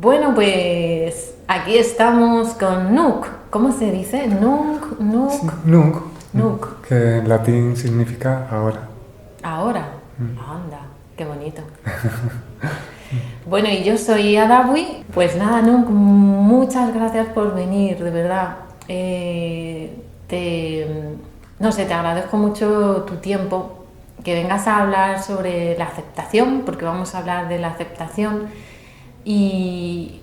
Bueno, pues aquí estamos con Nuk. ¿Cómo se dice? Nuk, Sí, Nuk, nunc, Nuk. que en latín significa ahora. Ahora. Anda, qué bonito. Bueno, y yo soy Adawi. Pues nada, Nuk, muchas gracias por venir, de verdad. No sé, te agradezco mucho tu tiempo, que vengas a hablar sobre la aceptación, porque vamos a hablar de la aceptación. Y,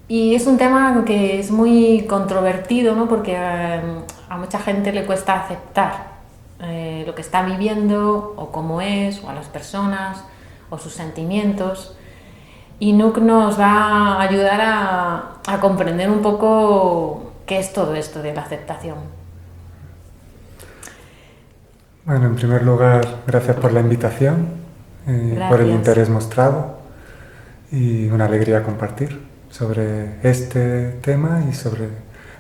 Y es un tema que es muy controvertido, ¿no? Porque a mucha gente le cuesta aceptar lo que está viviendo o cómo es, o a las personas, o sus sentimientos. Y Nuk nos va a ayudar a comprender un poco qué es todo esto de la aceptación. Bueno, en primer lugar, gracias por la invitación, por el Gracias. interés mostrado y una alegría compartir sobre este tema y sobre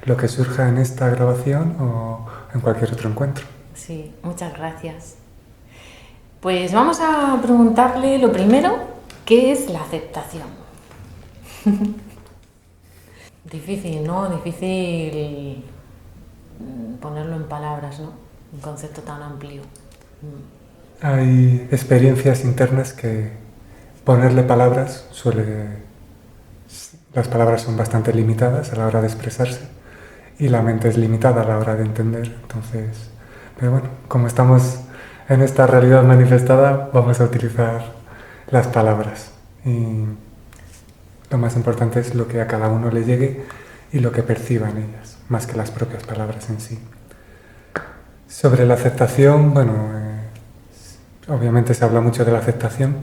lo que surja en esta grabación o en cualquier otro encuentro. Sí, muchas gracias. Pues vamos a preguntarle lo primero, ¿qué es la aceptación? Difícil, ¿no? Difícil ponerlo en palabras, ¿no? Un concepto tan amplio. Hay experiencias internas que ponerle palabras las palabras son bastante limitadas a la hora de expresarse y la mente es limitada a la hora de entender. Entonces, pero bueno, como estamos en esta realidad manifestada, vamos a utilizar las palabras. Y lo más importante es lo que a cada uno le llegue y lo que perciba en ellas, más que las propias palabras en sí. Sobre la aceptación, bueno, obviamente se habla mucho de la aceptación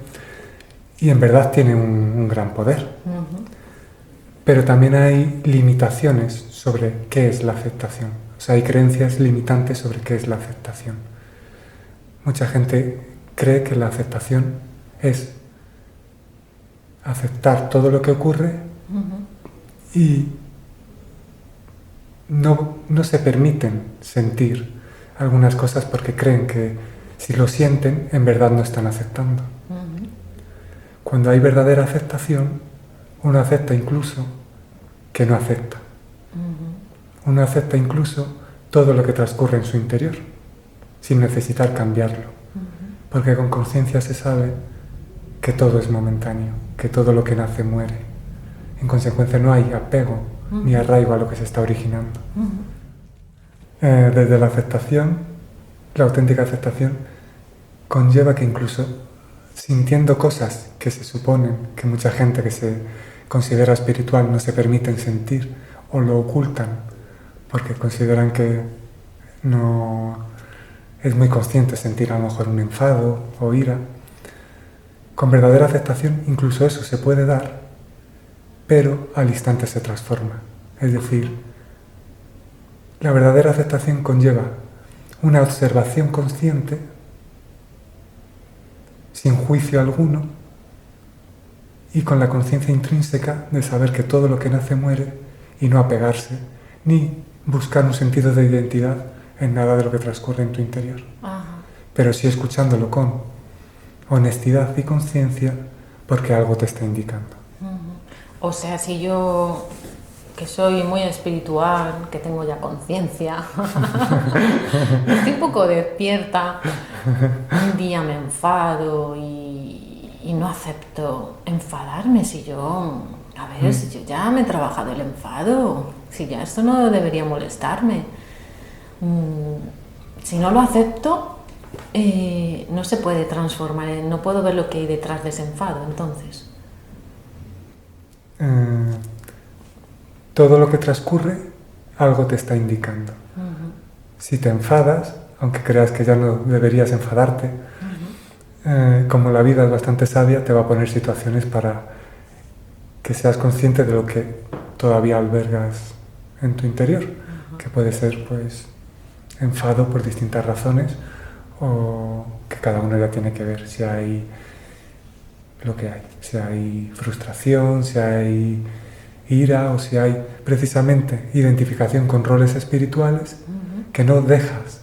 y en verdad tiene un gran poder. Pero también hay limitaciones sobre qué es la aceptación. O sea, hay creencias limitantes sobre qué es la aceptación. Mucha gente cree que la aceptación es aceptar todo lo que ocurre y no se permiten sentir algunas cosas porque creen que si lo sienten, en verdad no están aceptando. Cuando hay verdadera aceptación, uno acepta incluso que no acepta. Uno acepta incluso todo lo que transcurre en su interior, sin necesitar cambiarlo. Porque con conciencia se sabe que todo es momentáneo, que todo lo que nace muere. En consecuencia no hay apego ni arraigo a lo que se está originando. Desde la aceptación, la auténtica aceptación, conlleva que incluso sintiendo cosas que se suponen que mucha gente que se considera espiritual no se permiten sentir o lo ocultan porque consideran que no es muy consciente sentir a lo mejor un enfado o ira. Con verdadera aceptación incluso eso se puede dar, pero al instante se transforma. Es decir, la verdadera aceptación conlleva una observación consciente, sin juicio alguno, y con la conciencia intrínseca de saber que todo lo que nace muere y no apegarse, ni buscar un sentido de identidad en nada de lo que transcurre en tu interior. Ajá. Pero sí escuchándolo con honestidad y conciencia porque algo te está indicando. O sea, si yo, que soy muy espiritual, que tengo ya conciencia, estoy un poco despierta, un día me enfado y no acepto enfadarme. Si yo, a ver, si yo ya me he trabajado el enfado, si ya esto no debería molestarme. Si no lo acepto, no se puede transformar, no puedo ver lo que hay detrás de ese enfado, entonces. Todo lo que transcurre, algo te está indicando. Si te enfadas, aunque creas que ya no deberías enfadarte, como la vida es bastante sabia, te va a poner situaciones para que seas consciente de lo que todavía albergas en tu interior, que puede ser pues enfado por distintas razones o que cada uno ya tiene que ver si hay lo que hay, si hay frustración, si hay ira o si hay precisamente identificación con roles espirituales que no dejas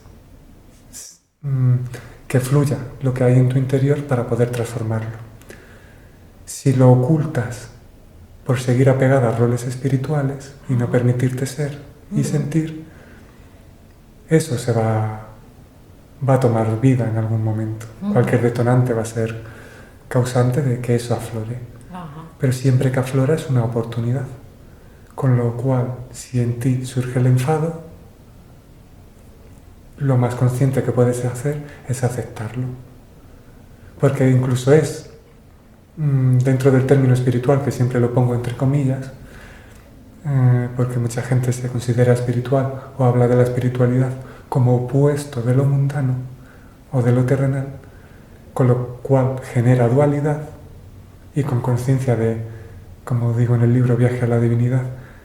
que fluya lo que hay en tu interior para poder transformarlo. Si lo ocultas por seguir apegada a roles espirituales y no permitirte ser y sentir, eso va a tomar vida en algún momento. Cualquier detonante va a ser causante de que eso aflore. Pero siempre que aflora es una oportunidad. Con lo cual, si en ti surge el enfado, lo más consciente que puedes hacer es aceptarlo. Porque incluso es, dentro del término espiritual, que siempre lo pongo entre comillas, porque mucha gente se considera espiritual o habla de la espiritualidad como opuesto de lo mundano o de lo terrenal, con lo cual genera dualidad y con conciencia de, como digo en el libro Viaje a la Divinidad,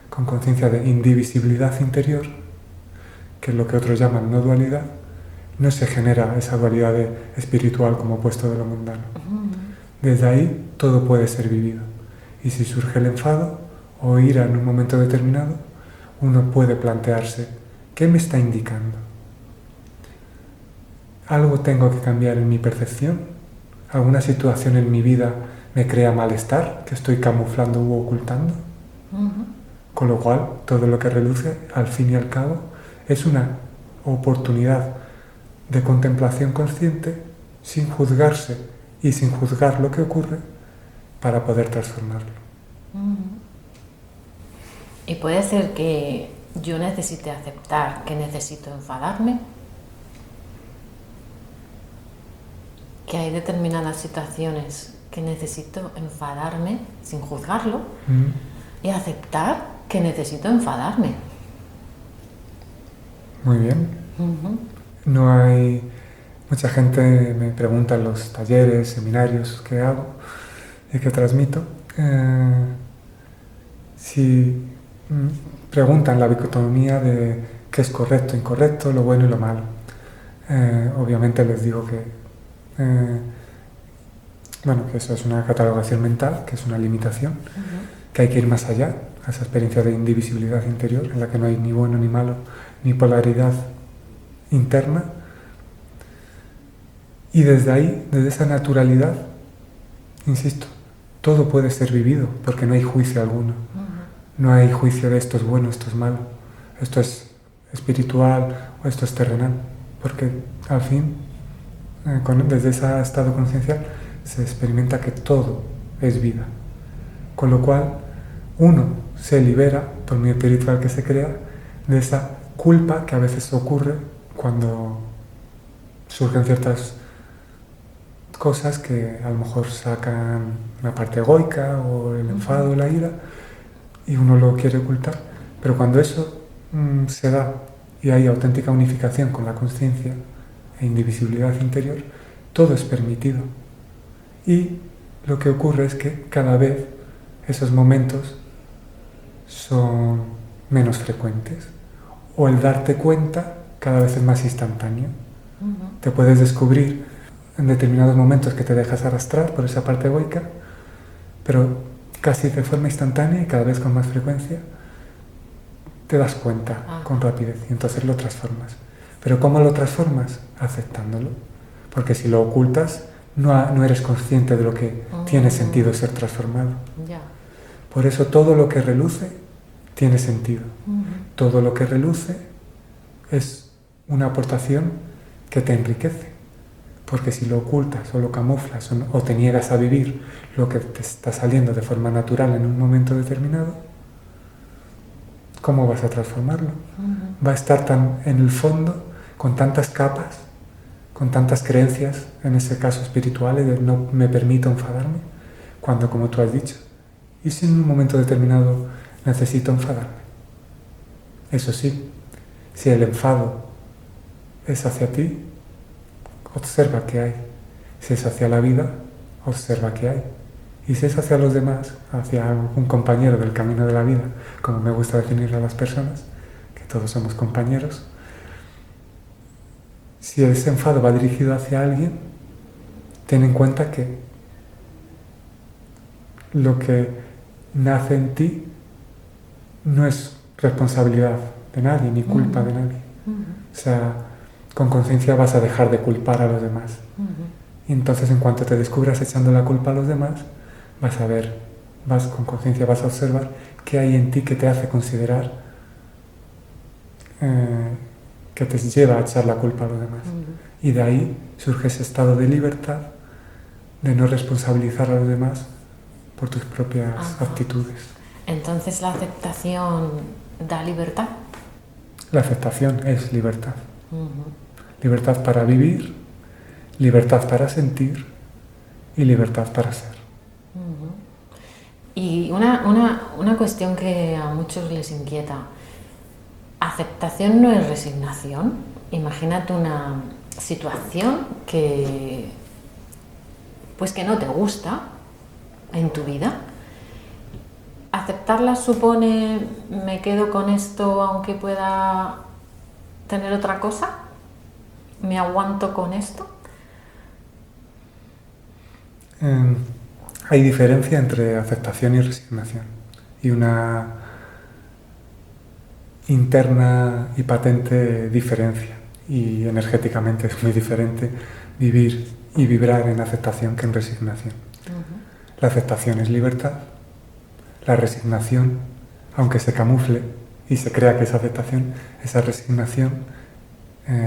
con conciencia de indivisibilidad interior, que es lo que otros llaman no dualidad, no se genera esa dualidad de espiritual como opuesto de lo mundano. Desde ahí todo puede ser vivido. Y si surge el enfado o ira en un momento determinado, uno puede plantearse, ¿qué me está indicando? ¿Algo tengo que cambiar en mi percepción? ¿Alguna situación en mi vida me crea malestar que estoy camuflando u ocultando? Con lo cual, todo lo que reluce, al fin y al cabo, es una oportunidad de contemplación consciente, sin juzgarse y sin juzgar lo que ocurre, para poder transformarlo. Y puede ser que yo necesite aceptar que necesito enfadarme, que hay determinadas situaciones que necesito enfadarme sin juzgarlo y aceptar que necesito enfadarme. Muy bien. No hay... Mucha gente me pregunta en los talleres, seminarios que hago y que transmito, si preguntan la dicotomía de qué es correcto, incorrecto, lo bueno y lo malo. Obviamente les digo que que eso es una catalogación mental, que es una limitación, que hay que ir más allá, a esa experiencia de indivisibilidad interior, en la que no hay ni bueno ni malo, ni polaridad interna. Y desde ahí, desde esa naturalidad, insisto, todo puede ser vivido, porque no hay juicio alguno. No hay juicio de esto es bueno, esto es malo, esto es espiritual o esto es terrenal, porque al fin, desde ese estado consciencial, se experimenta que todo es vida. Con lo cual, uno se libera, por muy espiritual que se crea, de esa culpa que a veces ocurre cuando surgen ciertas cosas que a lo mejor sacan una parte egoica o el enfado, la ira, y uno lo quiere ocultar. Pero cuando eso se da y hay auténtica unificación con la conciencia e indivisibilidad interior, todo es permitido. Y lo que ocurre es que cada vez esos momentos son menos frecuentes, o el darte cuenta cada vez es más instantáneo. Te puedes descubrir en determinados momentos que te dejas arrastrar por esa parte egoica, pero casi de forma instantánea y cada vez con más frecuencia te das cuenta con rapidez y entonces lo transformas. Pero ¿cómo lo transformas? Aceptándolo. Porque si lo ocultas, no eres consciente de lo que tiene sentido ser transformado. Por eso todo lo que reluce tiene sentido. Todo lo que reluce es una aportación que te enriquece. Porque si lo ocultas o lo camuflas o te niegas a vivir lo que te está saliendo de forma natural en un momento determinado, ¿cómo vas a transformarlo? Va a estar tan en el fondo, con tantas capas, con tantas creencias, en ese caso espirituales, de no me permito enfadarme, cuando, como tú has dicho, ¿y si en un momento determinado necesito enfadarme? Eso sí, si el enfado es hacia ti, observa qué hay. Si es hacia la vida, observa qué hay. Y si es hacia los demás, hacia un compañero del camino de la vida, como me gusta definir a las personas, que todos somos compañeros, si ese enfado va dirigido hacia alguien, ten en cuenta que lo que nace en ti no es responsabilidad de nadie, ni culpa de nadie. O sea, con conciencia vas a dejar de culpar a los demás. Y entonces, en cuanto te descubras echando la culpa a los demás, vas a ver con conciencia vas a observar qué hay en ti que te hace considerar, que te lleva a echar la culpa a los demás. Y de ahí surge ese estado de libertad, de no responsabilizar a los demás por tus propias actitudes. Entonces la aceptación da libertad. La aceptación es libertad. Libertad para vivir, libertad para sentir y libertad para ser. Y una cuestión que a muchos les inquieta. ¿Aceptación no es resignación? Imagínate una situación que no te gusta en tu vida. ¿Aceptarla supone me quedo con esto aunque pueda tener otra cosa? ¿Me aguanto con esto? Hay diferencia entre aceptación y resignación, y una interna y patente diferencia, y energéticamente es muy diferente vivir y vibrar en aceptación que en resignación. La aceptación es libertad, la resignación, aunque se camufle y se crea que es aceptación, esa resignación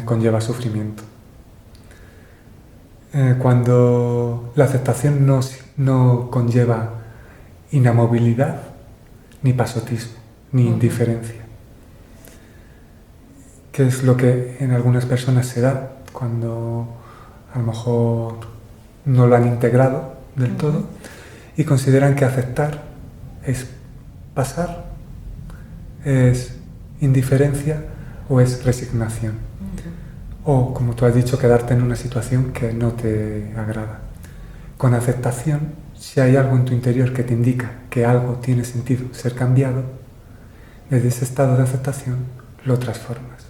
conlleva sufrimiento. Cuando la aceptación no conlleva inamovilidad, ni pasotismo, ni indiferencia, que es lo que en algunas personas se da cuando a lo mejor no lo han integrado del todo y consideran que aceptar es pasar, es indiferencia o es resignación. O, como tú has dicho, quedarte en una situación que no te agrada. Con aceptación, si hay algo en tu interior que te indica que algo tiene sentido ser cambiado, desde ese estado de aceptación lo transformas.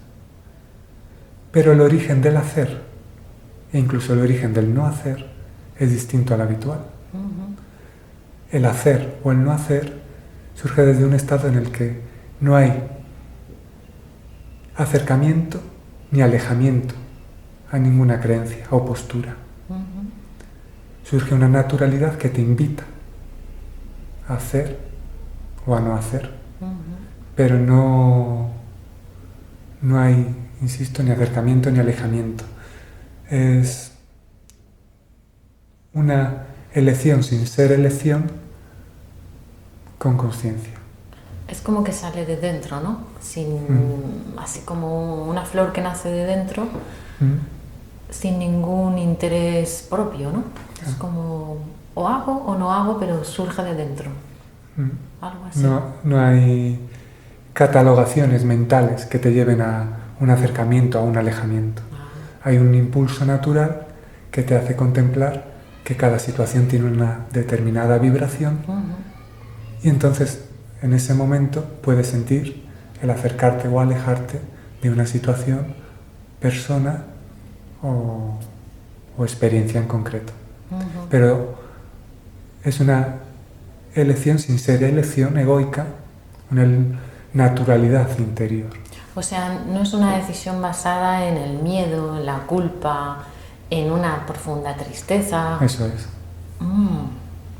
Pero el origen del hacer, e incluso el origen del no hacer, es distinto al habitual. El hacer o el no hacer surge desde un estado en el que no hay acercamiento ni alejamiento a ninguna creencia o postura. Surge una naturalidad que te invita a hacer o a no hacer, pero no hay, insisto, ni acercamiento ni alejamiento. Es una elección sin ser elección con conciencia. Es como que sale de dentro, ¿no? Así como una flor que nace de dentro, sin ningún interés propio, ¿no? Es como o hago o no hago, pero surge de dentro. Algo así. No hay catalogaciones mentales que te lleven a un acercamiento, a un alejamiento. Hay un impulso natural que te hace contemplar que cada situación tiene una determinada vibración y entonces en ese momento puedes sentir el acercarte o alejarte de una situación, persona o experiencia en concreto. Pero es una elección sin ser elección egoica, una naturalidad interior. O sea, no es una decisión basada en el miedo, en la culpa, en una profunda tristeza. Eso es.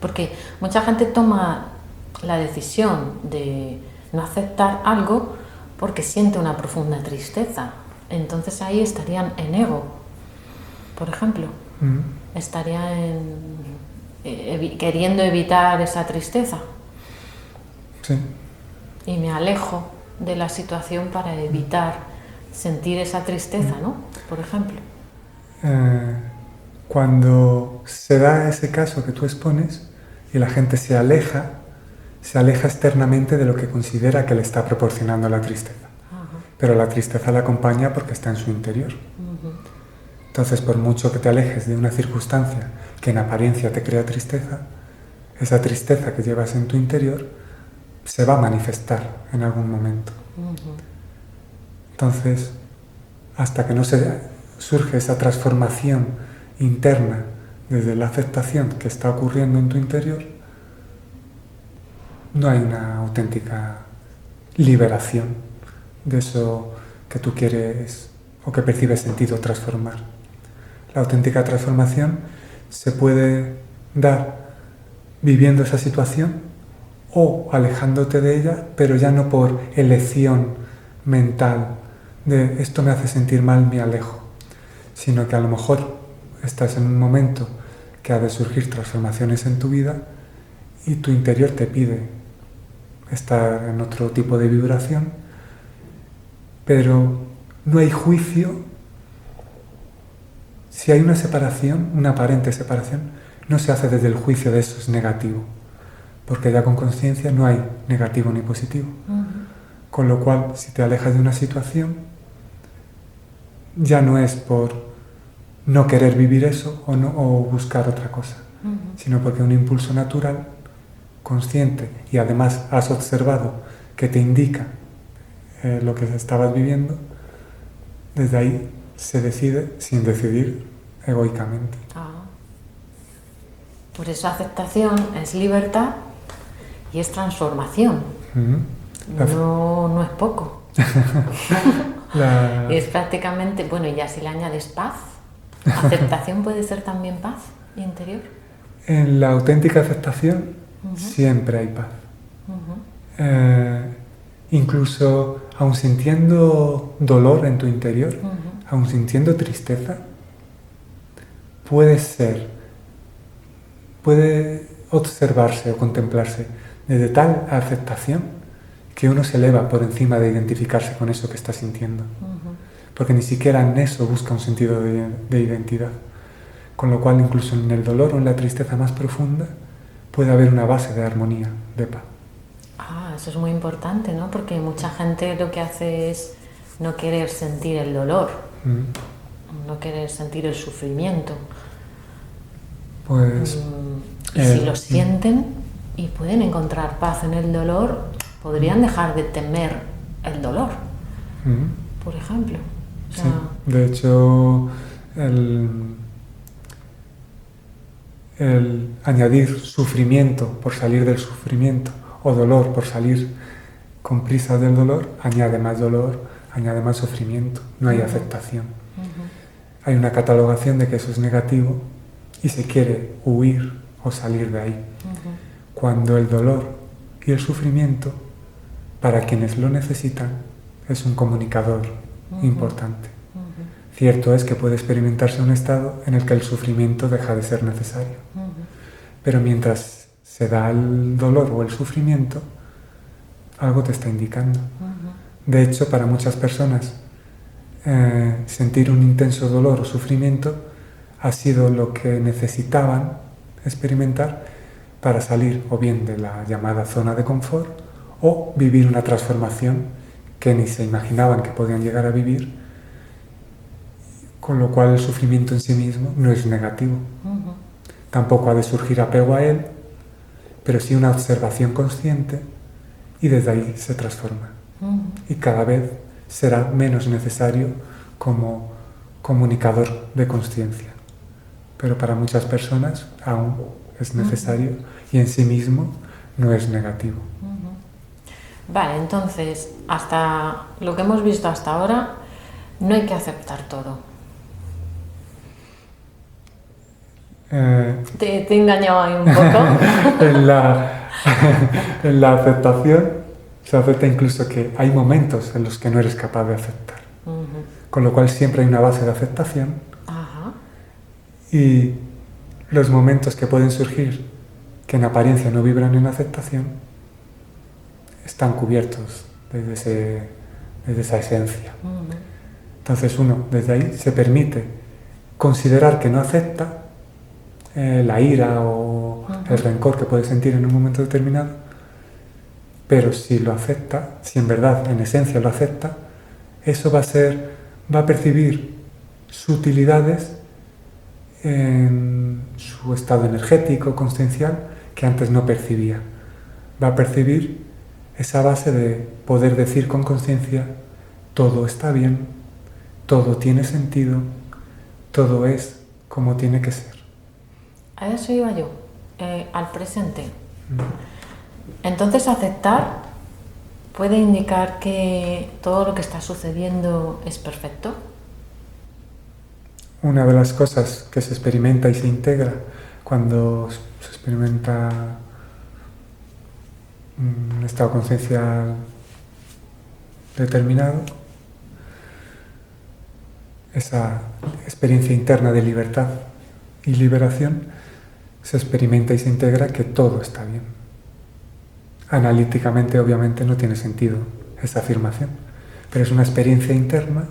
Porque mucha gente toma la decisión de no aceptar algo porque siente una profunda tristeza. Entonces ahí estarían en ego, por ejemplo. Estarían queriendo evitar esa tristeza. Sí. Y me alejo de la situación para evitar sentir esa tristeza, ¿no? Por ejemplo. Cuando se da ese caso que tú expones y la gente se aleja externamente de lo que considera que le está proporcionando la tristeza. Pero la tristeza la acompaña porque está en su interior. Entonces, por mucho que te alejes de una circunstancia que en apariencia te crea tristeza, esa tristeza que llevas en tu interior se va a manifestar en algún momento. Entonces, hasta que no surge esa transformación interna desde la aceptación que está ocurriendo en tu interior, no hay una auténtica liberación de eso que tú quieres o que percibes sentido transformar. La auténtica transformación se puede dar viviendo esa situación o alejándote de ella, pero ya no por elección mental de esto me hace sentir mal, me alejo, sino que a lo mejor estás en un momento que ha de surgir transformaciones en tu vida y tu interior te pide estar en otro tipo de vibración, pero no hay juicio. Si hay una separación, una aparente separación, no se hace desde el juicio de eso es negativo, porque ya con conciencia no hay negativo ni positivo. Con lo cual, si te alejas de una situación, ya no es por no querer vivir eso o buscar otra cosa, sino porque un impulso natural, consciente, y además has observado que te indica lo que estabas viviendo, desde ahí se decide sin decidir egoicamente. Por eso aceptación es libertad y es transformación. No es poco. Es prácticamente, bueno, y ya si le añades paz, aceptación puede ser también paz interior. En la auténtica aceptación siempre hay paz. Incluso aun sintiendo dolor en tu interior, aun sintiendo tristeza, puede observarse o contemplarse desde tal aceptación que uno se eleva por encima de identificarse con eso que está sintiendo. Porque ni siquiera en eso busca un sentido de identidad. Con lo cual, incluso en el dolor o en la tristeza más profunda, puede haber una base de armonía, de paz. Eso es muy importante, ¿no? Porque mucha gente lo que hace es no querer sentir el dolor, no querer sentir el sufrimiento. Pues... y si lo sienten y pueden encontrar paz en el dolor, podrían dejar de temer el dolor, por ejemplo. O sea, sí. De hecho, el añadir sufrimiento por salir del sufrimiento o dolor por salir con prisas del dolor, añade más dolor, añade más sufrimiento, no hay aceptación. Hay una catalogación de que eso es negativo y se quiere huir o salir de ahí. Cuando el dolor y el sufrimiento, para quienes lo necesitan, es un comunicador importante. Cierto es que puede experimentarse un estado en el que el sufrimiento deja de ser necesario, pero mientras se da el dolor o el sufrimiento, algo te está indicando. De hecho, para muchas personas, sentir un intenso dolor o sufrimiento ha sido lo que necesitaban experimentar para salir o bien de la llamada zona de confort o vivir una transformación que ni se imaginaban que podían llegar a vivir, con lo cual el sufrimiento en sí mismo no es negativo. Tampoco ha de surgir apego a él, pero sí una observación consciente y desde ahí se transforma. Y cada vez será menos necesario como comunicador de consciencia. Pero para muchas personas aún es necesario y en sí mismo no es negativo. Vale, entonces, hasta lo que hemos visto hasta ahora, no hay que aceptar todo. Te he engañado ahí un poco. en la aceptación se acepta incluso que hay momentos en los que no eres capaz de aceptar. Con lo cual siempre hay una base de aceptación. Y los momentos que pueden surgir que en apariencia no vibran en aceptación están cubiertos desde esa esencia. Entonces uno desde ahí se permite considerar que no acepta la ira o el rencor que puede sentir en un momento determinado, pero si lo acepta, si en verdad en esencia lo acepta, eso va a percibir sutilidades en su estado energético, consciencial, que antes no percibía. Va a percibir esa base de poder decir con conciencia: todo está bien, todo tiene sentido, todo es como tiene que ser. A eso iba yo, al presente. Entonces, aceptar puede indicar que todo lo que está sucediendo es perfecto. Una de las cosas que se experimenta y se integra cuando se experimenta un estado de conciencia determinado, esa experiencia interna de libertad y liberación, se experimenta y se integra que todo está bien. Analíticamente, obviamente, no tiene sentido esa afirmación, pero es una experiencia interna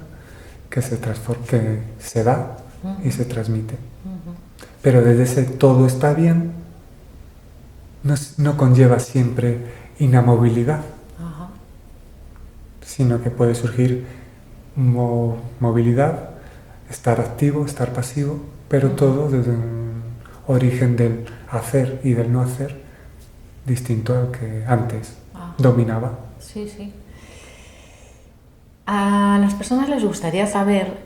que se transforma, que se da y se transmite. Pero desde ese todo está bien no conlleva siempre inamovilidad, sino que puede surgir movilidad, estar activo, estar pasivo, pero todo desde un origen del hacer y del no hacer distinto al que antes dominaba. Sí, sí. A las personas les gustaría saber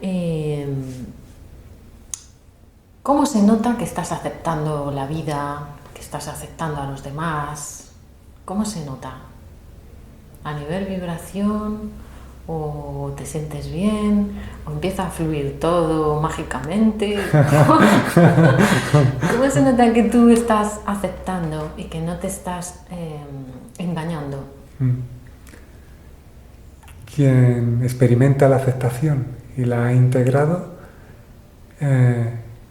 cómo se nota que estás aceptando la vida, que estás aceptando a los demás. ¿Cómo se nota? ¿A nivel vibración? ¿O te sientes bien? ¿O empieza a fluir todo mágicamente? ¿Cómo se nota que tú estás aceptando y que no te estás engañando? Quien experimenta la aceptación y la ha integrado,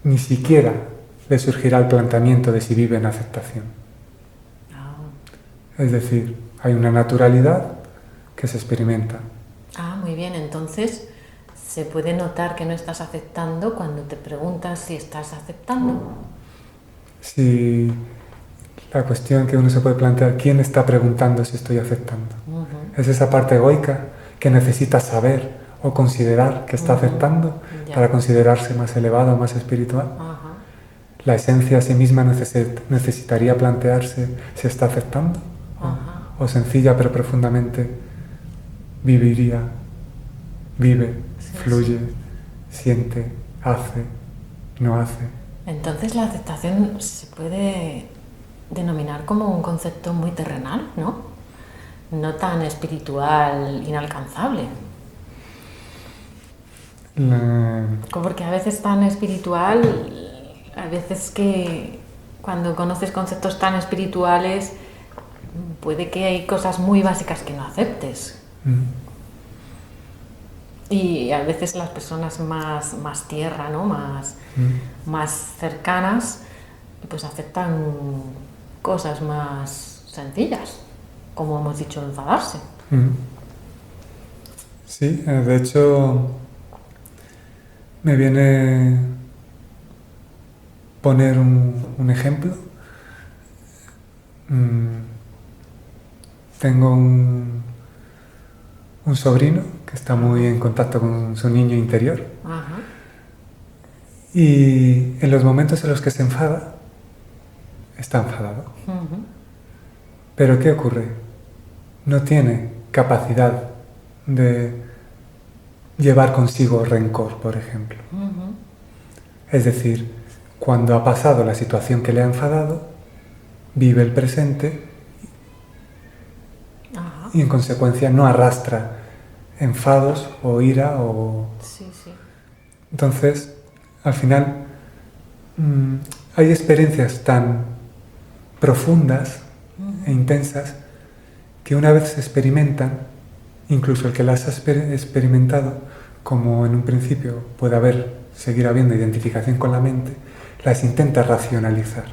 ni siquiera le surgirá el planteamiento de si vive en aceptación. Es decir, hay una naturalidad que se experimenta. Muy bien, entonces se puede notar que no estás aceptando cuando te preguntas si estás aceptando. Si la cuestión que uno se puede plantear, ¿quién está preguntando si estoy aceptando? Es esa parte egoica que necesita saber o considerar que está aceptando para considerarse más elevado, más espiritual. La esencia a sí misma necesitaría plantearse si está aceptando, o sencilla pero profundamente vive, fluye, siente, hace, no hace. Entonces la aceptación se puede denominar como un concepto muy terrenal, ¿no? No tan espiritual, inalcanzable. Porque a veces tan espiritual, a veces que cuando conoces conceptos tan espirituales, puede que hay cosas muy básicas que no aceptes. Y a veces las personas más tierra, ¿no? Más cercanas, pues aceptan cosas más sencillas, como hemos dicho, enfadarse. Sí, de hecho me viene poner un ejemplo. Tengo un sobrino que está muy en contacto con su niño interior. Y en los momentos en los que se enfada, está enfadado. Pero ¿qué ocurre? No tiene capacidad de llevar consigo rencor, por ejemplo. Es decir, cuando ha pasado la situación que le ha enfadado, vive el presente y en consecuencia no arrastra enfados o ira o... Entonces, al final, hay experiencias tan profundas e intensas que una vez se experimentan, incluso el que las ha experimentado, como en un principio puede seguir habiendo identificación con la mente, las intenta racionalizar.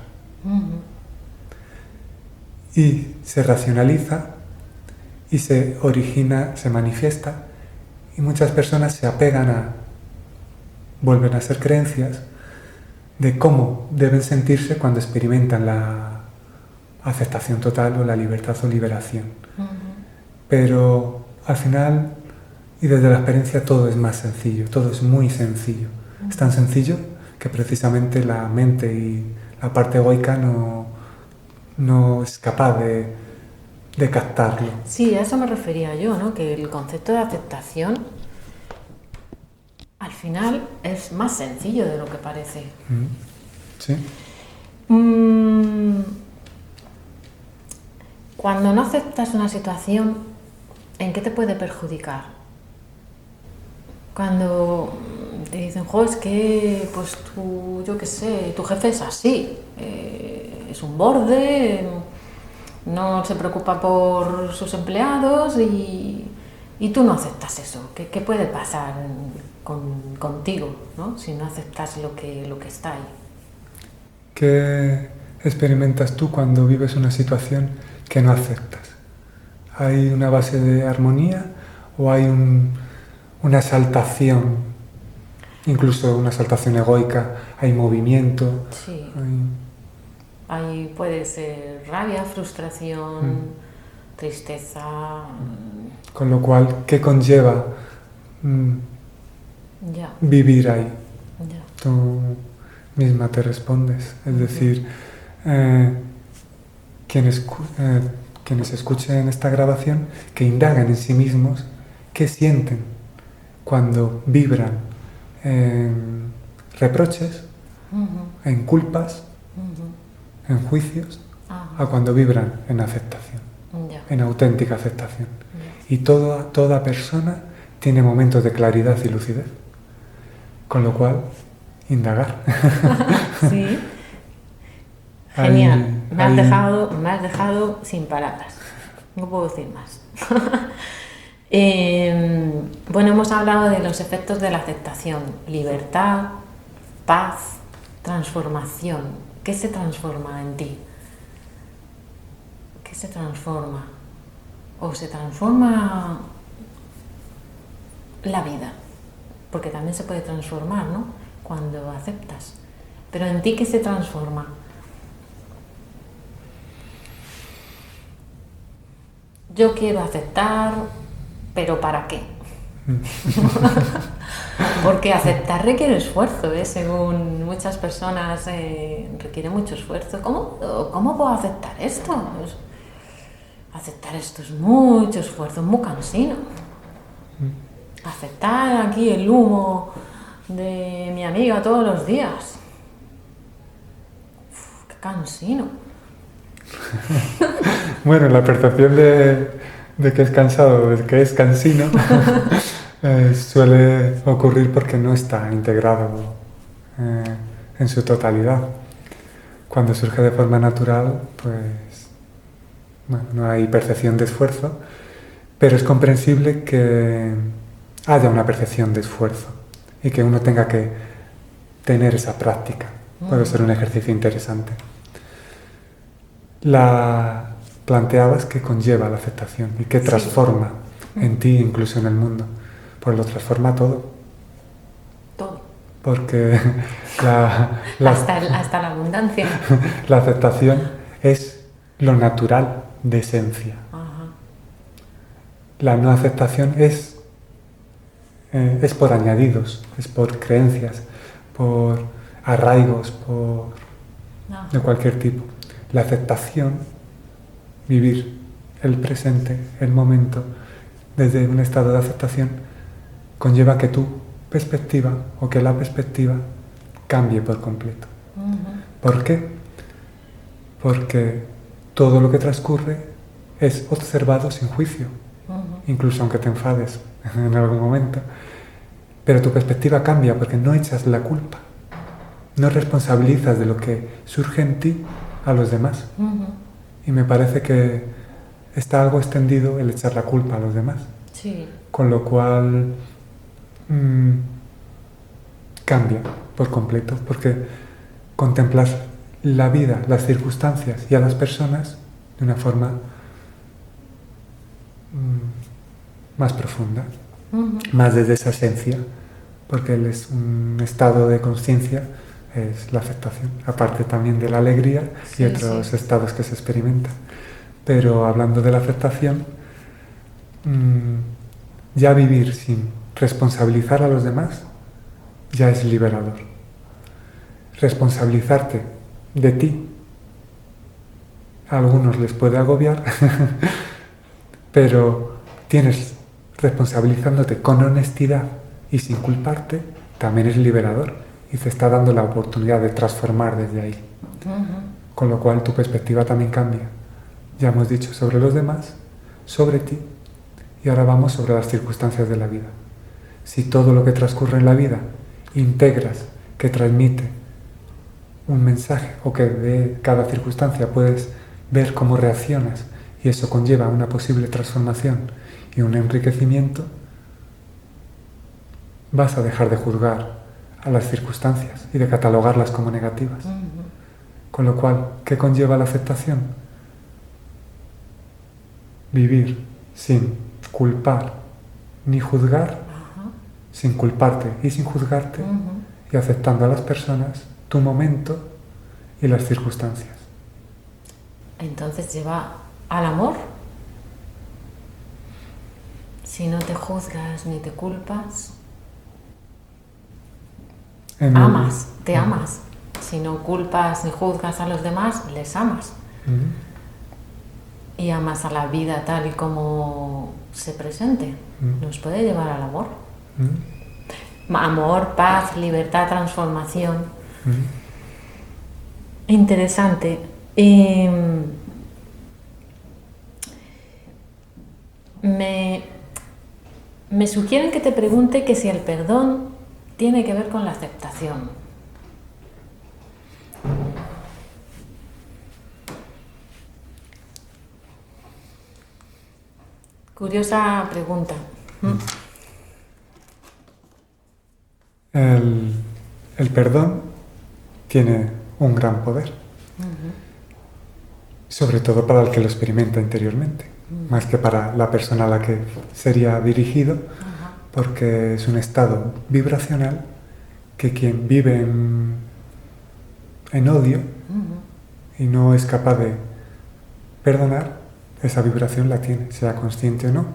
Y se racionaliza y se origina, se manifiesta, y muchas personas se apegan vuelven a ser creencias de cómo deben sentirse cuando experimentan la aceptación total o la libertad o liberación. Pero al final, y desde la experiencia, todo es más sencillo, todo es muy sencillo. Es tan sencillo que precisamente la mente y la parte egoica no es capaz de captarlo. Sí, a eso me refería yo, ¿no? Que el concepto de aceptación al final es más sencillo de lo que parece. Sí. Cuando no aceptas una situación, ¿en qué te puede perjudicar? Cuando te dicen, es que pues tu jefe es así, es un borde, no se preocupa por sus empleados y tú no aceptas eso. ¿Qué puede pasar contigo, ¿no? Si no aceptas lo que está ahí? ¿Qué experimentas tú cuando vives una situación que no aceptas? ¿Hay una base de armonía o hay una exaltación, incluso una exaltación egoica? ¿Hay movimiento? Sí. Ahí puede ser rabia, frustración, tristeza. Con lo cual, ¿qué conlleva vivir ahí? Ya. Tú misma te respondes. Es decir, quienes escuchen esta grabación, que indaguen en sí mismos qué sienten cuando vibran en reproches, en culpas, en juicios, a cuando vibran en aceptación, en auténtica aceptación. Y toda persona tiene momentos de claridad y lucidez, con lo cual, indagar. Sí. Genial. Me has dejado sin palabras. No puedo decir más. Bueno, hemos hablado de los efectos de la aceptación. Libertad, paz, transformación. ¿Qué se transforma en ti? ¿Qué se transforma? ¿O se transforma la vida? Porque también se puede transformar, ¿no? Cuando aceptas. Pero en ti, ¿qué se transforma? Yo quiero aceptar, pero ¿para qué? Porque aceptar requiere esfuerzo, según muchas personas requiere mucho esfuerzo. ¿Cómo puedo aceptar esto? Aceptar esto es mucho esfuerzo, es muy cansino. Aceptar aquí el humo de mi amiga todos los días. ¡Qué cansino! Bueno, la percepción de que es cansado, de que es cansino, suele ocurrir porque no está integrado en su totalidad. Cuando surge de forma natural, pues bueno, no hay percepción de esfuerzo, pero es comprensible que haya una percepción de esfuerzo y que uno tenga que tener esa práctica. Puede ser un ejercicio interesante. La planteabas que conlleva la aceptación y que transforma en ti, incluso en el mundo. Pues lo transforma todo. Todo. Porque hasta la abundancia. La aceptación es lo natural de esencia. Ajá. La no aceptación es por añadidos, es por creencias, por arraigos, de cualquier tipo. La aceptación, vivir el presente, el momento, desde un estado de aceptación, conlleva que tu perspectiva o que la perspectiva cambie por completo. ¿Por qué? Porque todo lo que transcurre es observado sin juicio, incluso aunque te enfades en algún momento. Pero tu perspectiva cambia porque no echas la culpa, no responsabilizas de lo que surge en ti a los demás. Y me parece que está algo extendido el echar la culpa a los demás. Sí. Con lo cual cambia por completo, porque contemplas la vida, las circunstancias y a las personas de una forma más profunda, más desde esa esencia, porque es un estado de conciencia, es la aceptación, aparte también de la alegría y otros estados que se experimentan. Pero hablando de la aceptación, ya vivir sin responsabilizar a los demás ya es liberador. Responsabilizarte de ti a algunos les puede agobiar, pero responsabilizándote con honestidad y sin culparte, también es liberador y te está dando la oportunidad de transformar desde ahí. Con lo cual tu perspectiva también cambia. Ya hemos dicho sobre los demás, sobre ti, y ahora vamos sobre las circunstancias de la vida. Si todo lo que transcurre en la vida integras, que transmite un mensaje o que de cada circunstancia puedes ver cómo reaccionas y eso conlleva una posible transformación y un enriquecimiento, vas a dejar de juzgar a las circunstancias y de catalogarlas como negativas. Con lo cual, ¿qué conlleva la aceptación? Vivir sin culpar ni juzgar, sin culparte y sin juzgarte, y aceptando a las personas, tu momento y las circunstancias. Entonces lleva al amor. Si no te juzgas ni te culpas, amas, te amas. Si no culpas ni juzgas a los demás, les amas. Y amas a la vida tal y como se presente. Nos puede llevar al amor. Amor, paz, libertad, transformación. Interesante. Me sugieren que te pregunte que si el perdón tiene que ver con la aceptación. Curiosa pregunta. El perdón tiene un gran poder, sobre todo para el que lo experimenta interiormente, más que para la persona a la que sería dirigido, porque es un estado vibracional que quien vive en odio y no es capaz de perdonar, esa vibración la tiene, sea consciente o no,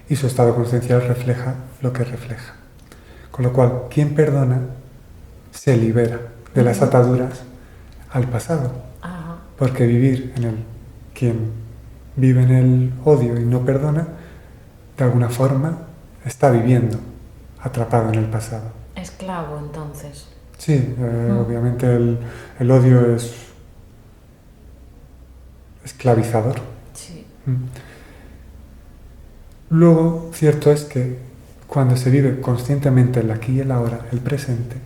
y su estado consciencial refleja lo que refleja. Con lo cual, quien perdona se libera de las ataduras al pasado, porque quien vive en el odio y no perdona, de alguna forma está viviendo atrapado en el pasado. Esclavo, entonces. Sí, obviamente el odio es esclavizador. Sí. Luego, cierto es que cuando se vive conscientemente el aquí y el ahora, el presente,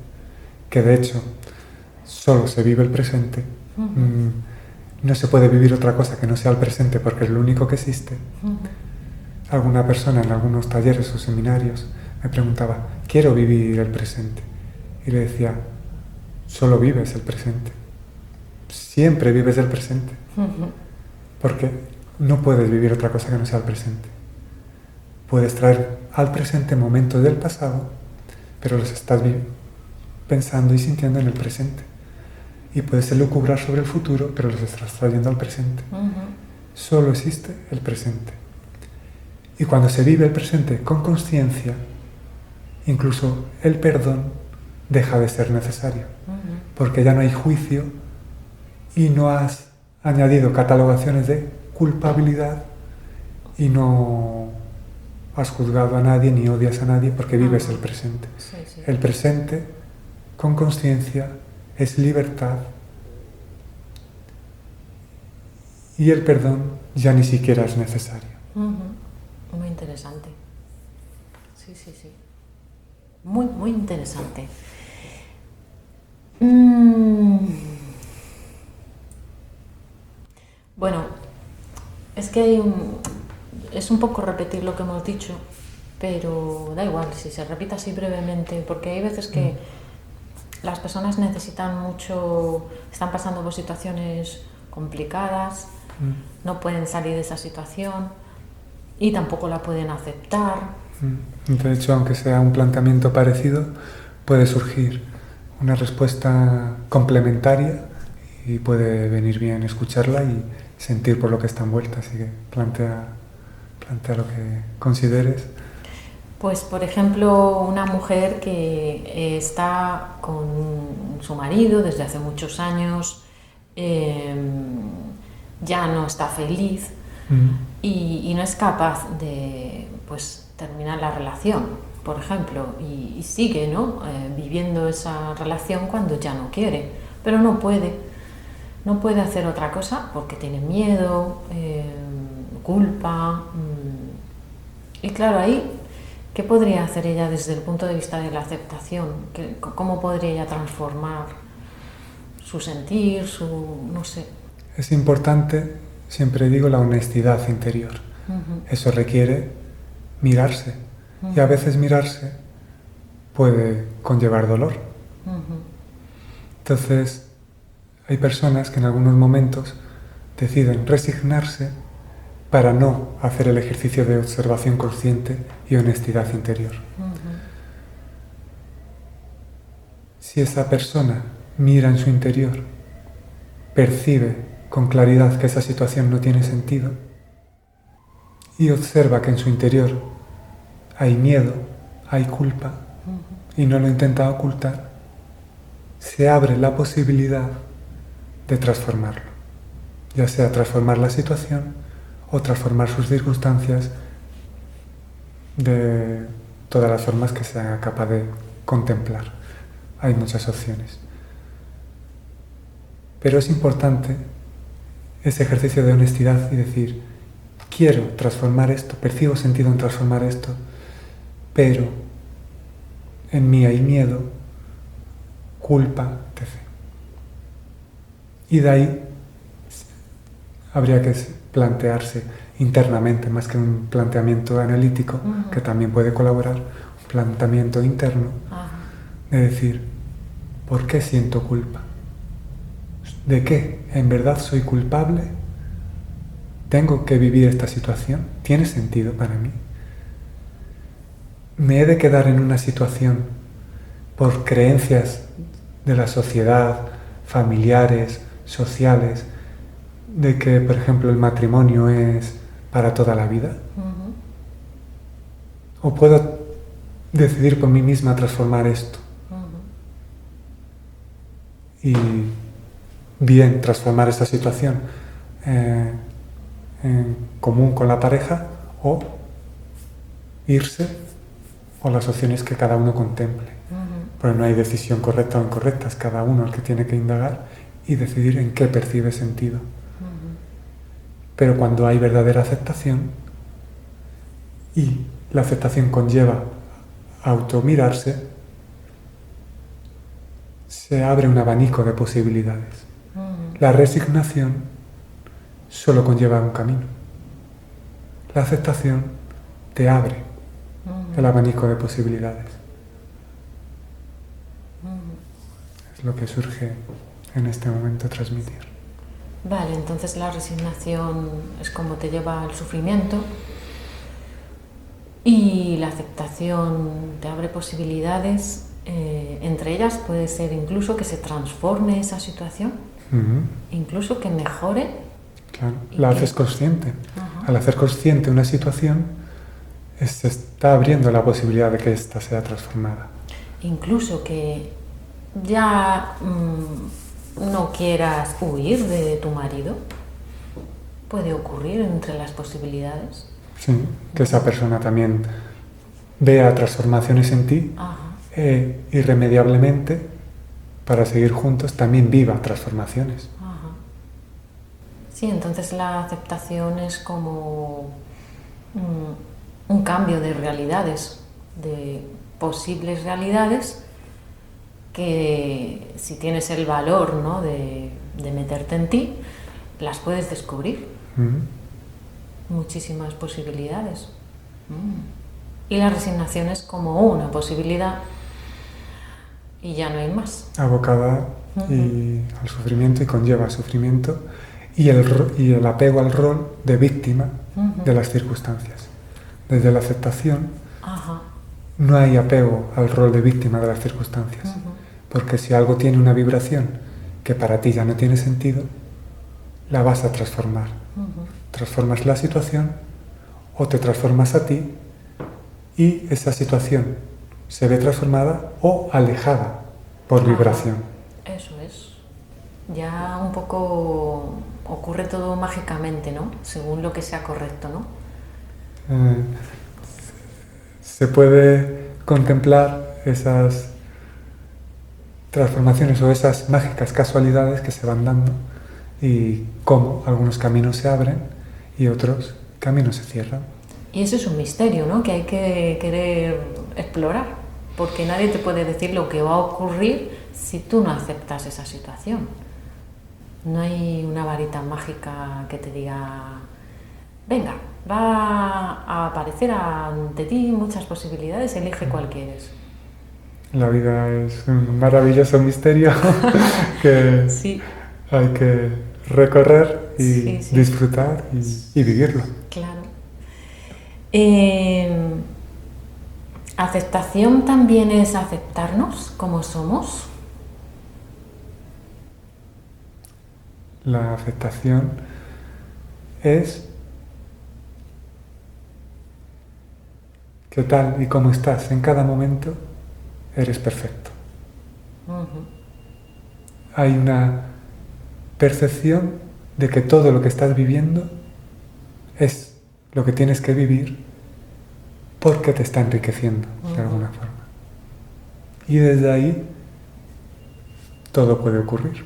que de hecho solo se vive el presente, no se puede vivir otra cosa que no sea el presente porque es lo único que existe. Alguna persona en algunos talleres o seminarios me preguntaba, quiero vivir el presente. Y le decía, solo vives el presente. Siempre vives el presente. Porque no puedes vivir otra cosa que no sea el presente. Puedes traer al presente momentos del pasado, pero los estás pensando y sintiendo en el presente. Y puedes elucubrar sobre el futuro, pero los estás trayendo al presente. Solo existe el presente. Y cuando se vive el presente con consciencia, incluso el perdón deja de ser necesario, porque ya no hay juicio y no has añadido catalogaciones de culpabilidad y no has juzgado a nadie ni odias a nadie porque vives el presente. Sí, sí. El presente con consciencia es libertad y el perdón ya ni siquiera es necesario. Muy interesante. Sí, sí, sí. Muy, muy interesante. Bueno, es que es un poco repetir lo que hemos dicho, pero da igual si se repite así brevemente, porque hay veces que las personas necesitan mucho, están pasando por situaciones complicadas, no pueden salir de esa situación y tampoco la pueden aceptar. De hecho, aunque sea un planteamiento parecido, puede surgir una respuesta complementaria y puede venir bien escucharla y sentir por lo que está envuelta. Así que plantea lo que consideres. Pues, por ejemplo, una mujer que está con su marido desde hace muchos años, ya no está feliz y no es capaz de terminar la relación, por ejemplo, y sigue, ¿no? Viviendo esa relación cuando ya no quiere, pero no puede hacer otra cosa porque tiene miedo, culpa, y claro, ahí, ¿qué podría hacer ella desde el punto de vista de la aceptación? ¿Cómo podría ella transformar su sentir, no sé? Es importante siempre digo la honestidad interior. Eso requiere mirarse. Y a veces mirarse puede conllevar dolor. Entonces, hay personas que en algunos momentos deciden resignarse para no hacer el ejercicio de observación consciente y honestidad interior. Si esa persona mira en su interior, percibe con claridad que esa situación no tiene sentido y observa que en su interior hay miedo, hay culpa y no lo intenta ocultar, se abre la posibilidad de transformarlo, ya sea transformar la situación o transformar sus circunstancias de todas las formas que sea capaz de contemplar. Hay muchas opciones. Pero es importante ese ejercicio de honestidad y decir, quiero transformar esto, percibo sentido en transformar esto, pero en mí hay miedo, culpa, etc. Y de ahí habría que plantearse internamente, más que un planteamiento analítico, que también puede colaborar, un planteamiento interno, de decir, ¿por qué siento culpa? ¿De qué? ¿En verdad soy culpable? ¿Tengo que vivir esta situación? ¿Tiene sentido para mí? ¿Me he de quedar en una situación por creencias de la sociedad, familiares, sociales, de que, por ejemplo, el matrimonio es para toda la vida? ¿O puedo decidir por mí misma transformar esto? Y bien transformar esta situación en común con la pareja o irse o las opciones que cada uno contemple. Pero no hay decisión correcta o incorrecta, es cada uno el que tiene que indagar y decidir en qué percibe sentido. Pero cuando hay verdadera aceptación y la aceptación conlleva automirarse, se abre un abanico de posibilidades. La resignación solo conlleva un camino. La aceptación te abre el abanico de posibilidades. Es lo que surge en este momento transmitir. Vale, entonces la resignación es como te lleva al sufrimiento y la aceptación te abre posibilidades. Entre ellas puede ser incluso que se transforme esa situación, incluso que mejore. Claro, la haces consciente. Al hacer consciente una situación, se está abriendo la posibilidad de que ésta sea transformada. Incluso que ya no quieras huir de tu marido, puede ocurrir entre las posibilidades. Sí, que esa persona también vea transformaciones en ti. Irremediablemente, para seguir juntos, también viva transformaciones. Sí, entonces la aceptación es como un cambio de realidades, de posibles realidades que si tienes el valor, ¿no?, de meterte en ti, las puedes descubrir. Muchísimas posibilidades. Y la resignación es como una posibilidad y ya no hay más. Abocada al sufrimiento y conlleva sufrimiento y el apego al rol de víctima de las circunstancias. Desde la aceptación no hay apego al rol de víctima de las circunstancias, porque si algo tiene una vibración que para ti ya no tiene sentido, la vas a transformar. Transformas la situación o te transformas a ti y esa situación se ve transformada o alejada por vibración. Eso es. Ya un poco ocurre todo mágicamente, ¿no? Según lo que sea correcto, ¿no? Se puede contemplar esas transformaciones o esas mágicas casualidades que se van dando y cómo algunos caminos se abren y otros caminos se cierran. Y eso es un misterio, ¿no?, que hay que querer explorar, porque nadie te puede decir lo que va a ocurrir si tú no aceptas esa situación. No hay una varita mágica que te diga, venga, va a aparecer ante ti muchas posibilidades, elige cuál quieres. La vida es un maravilloso misterio que Sí, hay que recorrer y sí, sí, disfrutar y vivirlo. claro. ¿Aceptación también es aceptarnos como somos? La aceptación es que tal y como estás en cada momento, eres perfecto. Hay una percepción de que todo lo que estás viviendo es lo que tienes que vivir porque te está enriqueciendo de alguna forma. Y desde ahí todo puede ocurrir.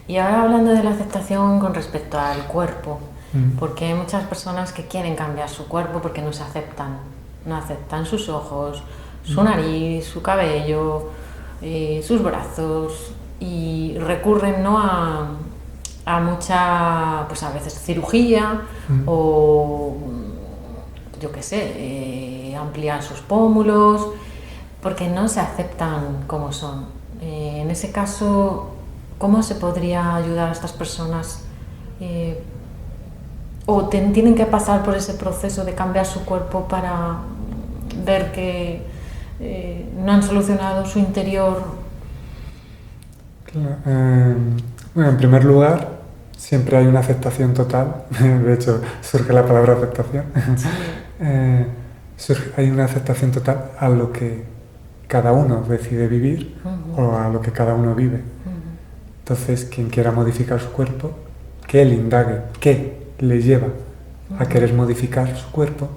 Y ahora hablando de la aceptación con respecto al cuerpo, Mm. porque hay muchas personas que quieren cambiar su cuerpo porque no se aceptan. No aceptan sus ojos, su nariz, su cabello, sus brazos y recurren, ¿no?, a mucha, pues a veces cirugía o yo qué sé, amplían sus pómulos porque no se aceptan como son. En ese caso, ¿cómo se podría ayudar a estas personas? ¿O tienen que pasar por ese proceso de cambiar su cuerpo para ver que no han solucionado su interior? Claro, bueno, en primer lugar, siempre hay una aceptación total. De hecho, surge la palabra aceptación. Sí. Hay una aceptación total a lo que cada uno decide vivir o a lo que cada uno vive. Entonces, quien quiera modificar su cuerpo, que él indague qué le lleva a querer modificar su cuerpo.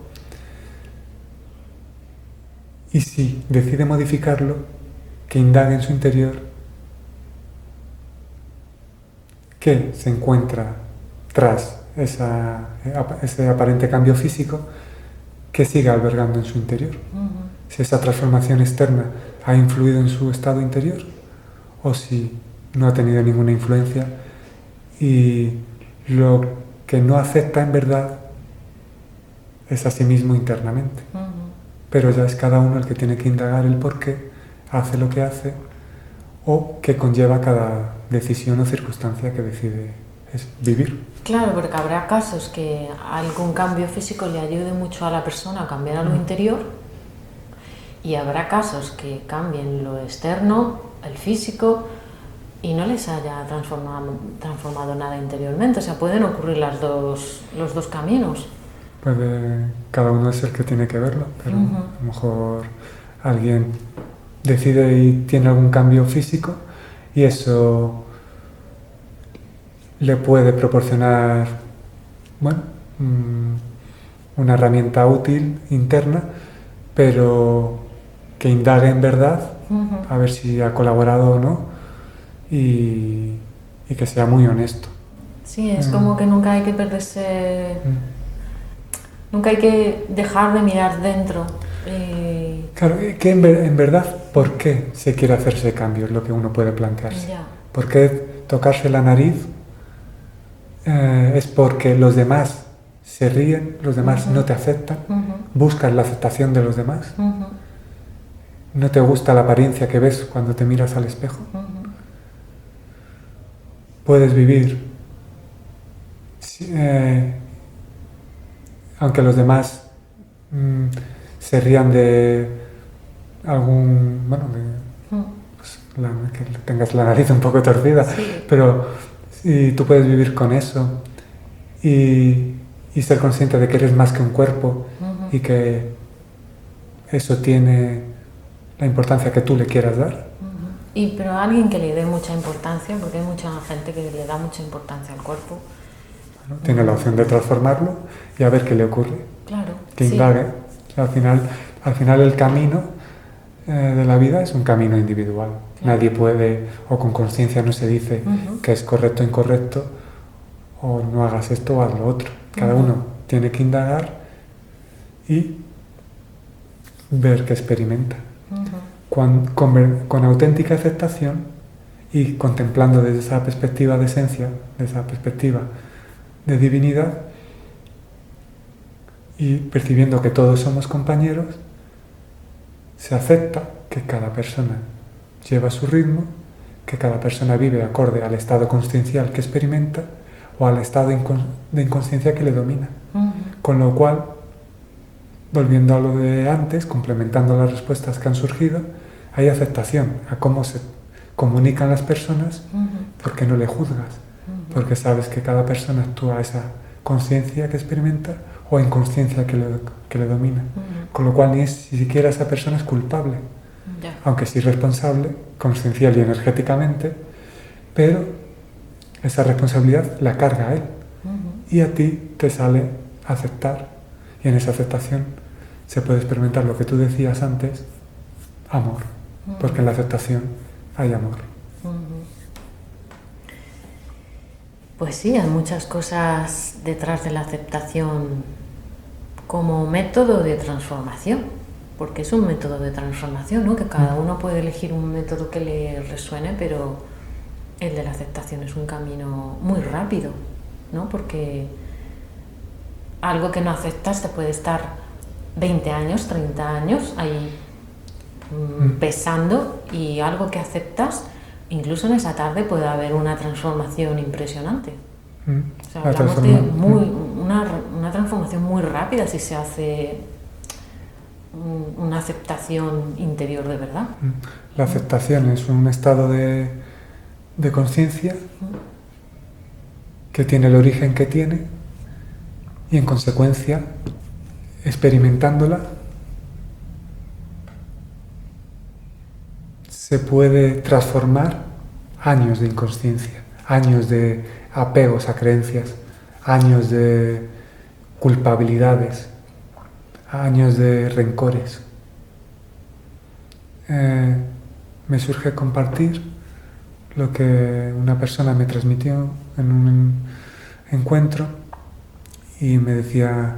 Y si decide modificarlo, que indague en su interior qué se encuentra tras ese aparente cambio físico que sigue albergando en su interior. Si esa transformación externa ha influido en su estado interior o si no ha tenido ninguna influencia y lo que no acepta en verdad es a sí mismo internamente. Pero ya es cada uno el que tiene que indagar el por qué hace lo que hace o qué conlleva cada decisión o circunstancia que decide vivir. Claro, porque habrá casos que algún cambio físico le ayude mucho a la persona a cambiar algo interior y habrá casos que cambien lo externo, el físico, y no les haya transformado nada interiormente. O sea, pueden ocurrir los dos caminos. Cada uno es el que tiene que verlo, pero a lo mejor alguien decide y tiene algún cambio físico y eso le puede proporcionar, bueno, una herramienta útil interna, pero que indague en verdad, a ver si ha colaborado o no, y que sea muy honesto. Sí, es como que nunca hay que perderse, nunca hay que dejar de mirar dentro. Claro, que en verdad, ¿por qué se quiere hacer ese cambio? Es lo que uno puede plantearse. Ya. ¿Por qué tocarse la nariz? Es porque los demás se ríen, los demás no te aceptan, buscas la aceptación de los demás, no te gusta la apariencia que ves cuando te miras al espejo. Puedes vivir, aunque los demás se rían de algún, bueno, pues, que tengas la nariz un poco torcida, Sí. pero si tú puedes vivir con eso y ser consciente de que eres más que un cuerpo y que eso tiene la importancia que tú le quieras dar. Pero a alguien que le dé mucha importancia, porque hay mucha gente que le da mucha importancia al cuerpo. Bueno, tiene la opción de transformarlo y a ver qué le ocurre. Claro. Que indague. Al final el camino de la vida es un camino individual. Claro. Nadie puede, o con conciencia no se dice que es correcto o incorrecto, o no hagas esto o haz lo otro. Cada uno tiene que indagar y ver qué experimenta. Con auténtica aceptación y contemplando desde esa perspectiva de esencia, desde esa perspectiva de divinidad y percibiendo que todos somos compañeros, se acepta que cada persona lleva su ritmo, que cada persona vive acorde al estado consciencial que experimenta o al estado de inconsciencia que le domina. Con lo cual, volviendo a lo de antes, complementando las respuestas que han surgido, hay aceptación a cómo se comunican las personas porque no le juzgas, porque sabes que cada persona actúa a esa conciencia que experimenta o inconsciencia que le domina. Con lo cual ni siquiera esa persona es culpable, aunque sí responsable, consciencial y energéticamente, pero esa responsabilidad la carga a él y a ti te sale aceptar, y en esa aceptación se puede experimentar lo que tú decías antes, amor, porque en la aceptación hay amor. Pues sí, hay muchas cosas detrás de la aceptación como método de transformación, porque es un método de transformación, ¿no? Que cada uno puede elegir un método que le resuene, pero el de la aceptación es un camino muy rápido, ¿no? Porque algo que no aceptas te puede estar 20 años, 30 años ahí pesando, y algo que aceptas, incluso en esa tarde puede haber una transformación impresionante. O sea, hablamos de una transformación muy rápida si se hace una aceptación interior de verdad. La aceptación es un estado de conciencia que tiene el origen que tiene y en consecuencia, experimentándola, se puede transformar años de inconsciencia, años de apegos a creencias, años de culpabilidades, años de rencores. Me surge compartir lo que una persona me transmitió en un encuentro y me decía,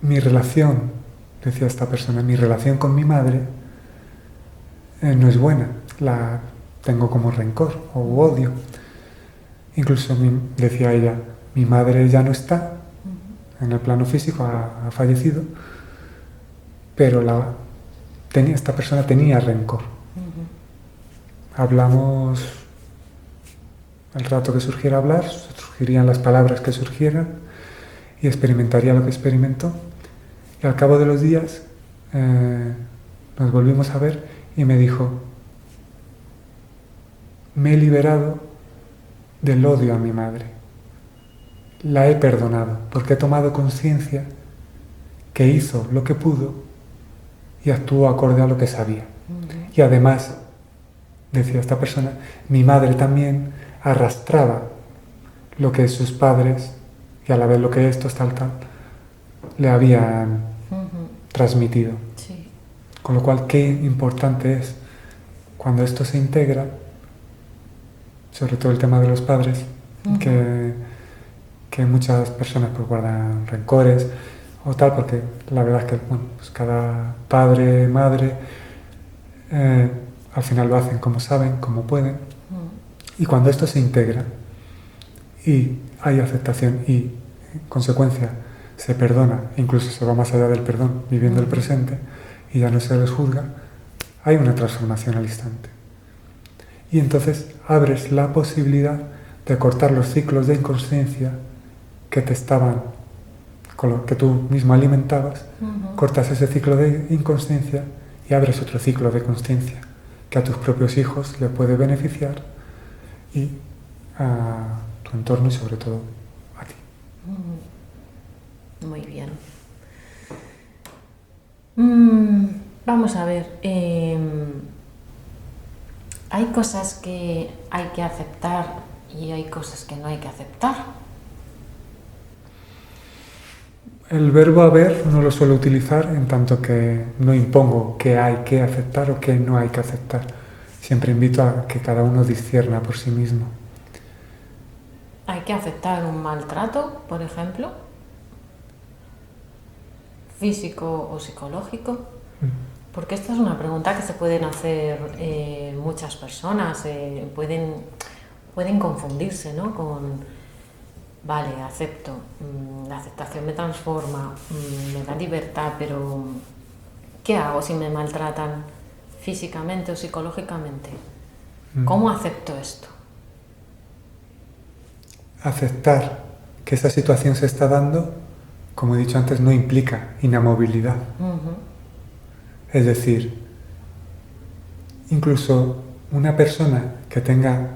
mi relación, decía esta persona, mi relación con mi madre no es buena, la tengo como rencor o odio. Incluso decía ella, mi madre ya no está en el plano físico, ha fallecido, pero esta persona tenía rencor. Hablamos el rato que surgiera hablar, surgirían las palabras que surgieran y experimentaría lo que experimentó. Y al cabo de los días nos volvimos a ver y me dijo, me he liberado del odio a mi madre. La he perdonado porque he tomado conciencia que hizo lo que pudo y actuó acorde a lo que sabía. Y además, decía esta persona, mi madre también arrastraba lo que sus padres, y a la vez lo que estos tal, le habían transmitido. Sí. Con lo cual, qué importante es cuando esto se integra, sobre todo el tema de los padres, que muchas personas pues guardan rencores o tal, porque la verdad es que pues cada padre, madre, al final lo hacen como saben, como pueden, y cuando esto se integra y hay aceptación y en consecuencia se perdona, incluso se va más allá del perdón, viviendo el presente y ya no se les juzga, hay una transformación al instante. Y entonces abres la posibilidad de cortar los ciclos de inconsciencia que te estaban, con lo que tú mismo alimentabas, cortas ese ciclo de inconsciencia y abres otro ciclo de consciencia que a tus propios hijos les puede beneficiar y a tu entorno y sobre todo a ti. Muy bien. Vamos a ver. Hay cosas que hay que aceptar y hay cosas que no hay que aceptar. El verbo haber no lo suelo utilizar en tanto que no impongo qué hay que aceptar o qué no hay que aceptar. Siempre invito a que cada uno discierna por sí mismo. ¿Hay que aceptar un maltrato, por ejemplo? ¿Físico o psicológico? Porque esta es una pregunta que se pueden hacer muchas personas, pueden confundirse, ¿no? Con, vale, acepto, la aceptación me transforma, me da libertad, pero ¿qué hago si me maltratan físicamente o psicológicamente? ¿Cómo acepto esto? Aceptar que esa situación se está dando, como he dicho antes, no implica inamovilidad. Es decir, incluso una persona que tenga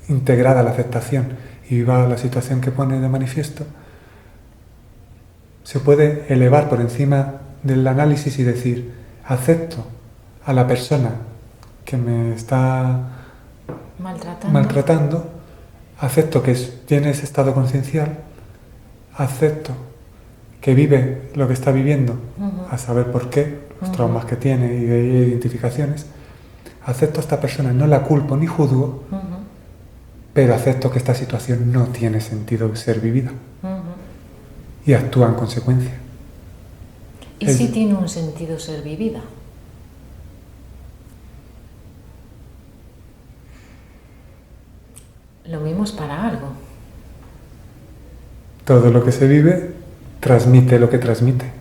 integrada la aceptación y viva la situación que pone de manifiesto, se puede elevar por encima del análisis y decir, acepto a la persona que me está maltratando, acepto que tiene ese estado conciencial, acepto que vive lo que está viviendo, a saber por qué, los traumas que tiene y de identificaciones, acepto a esta persona, no la culpo ni juzgo, pero acepto que esta situación no tiene sentido ser vivida y actúa en consecuencia. ¿Y si tiene un sentido ser vivida? Lo mismo es para algo. Todo lo que se vive transmite lo que transmite.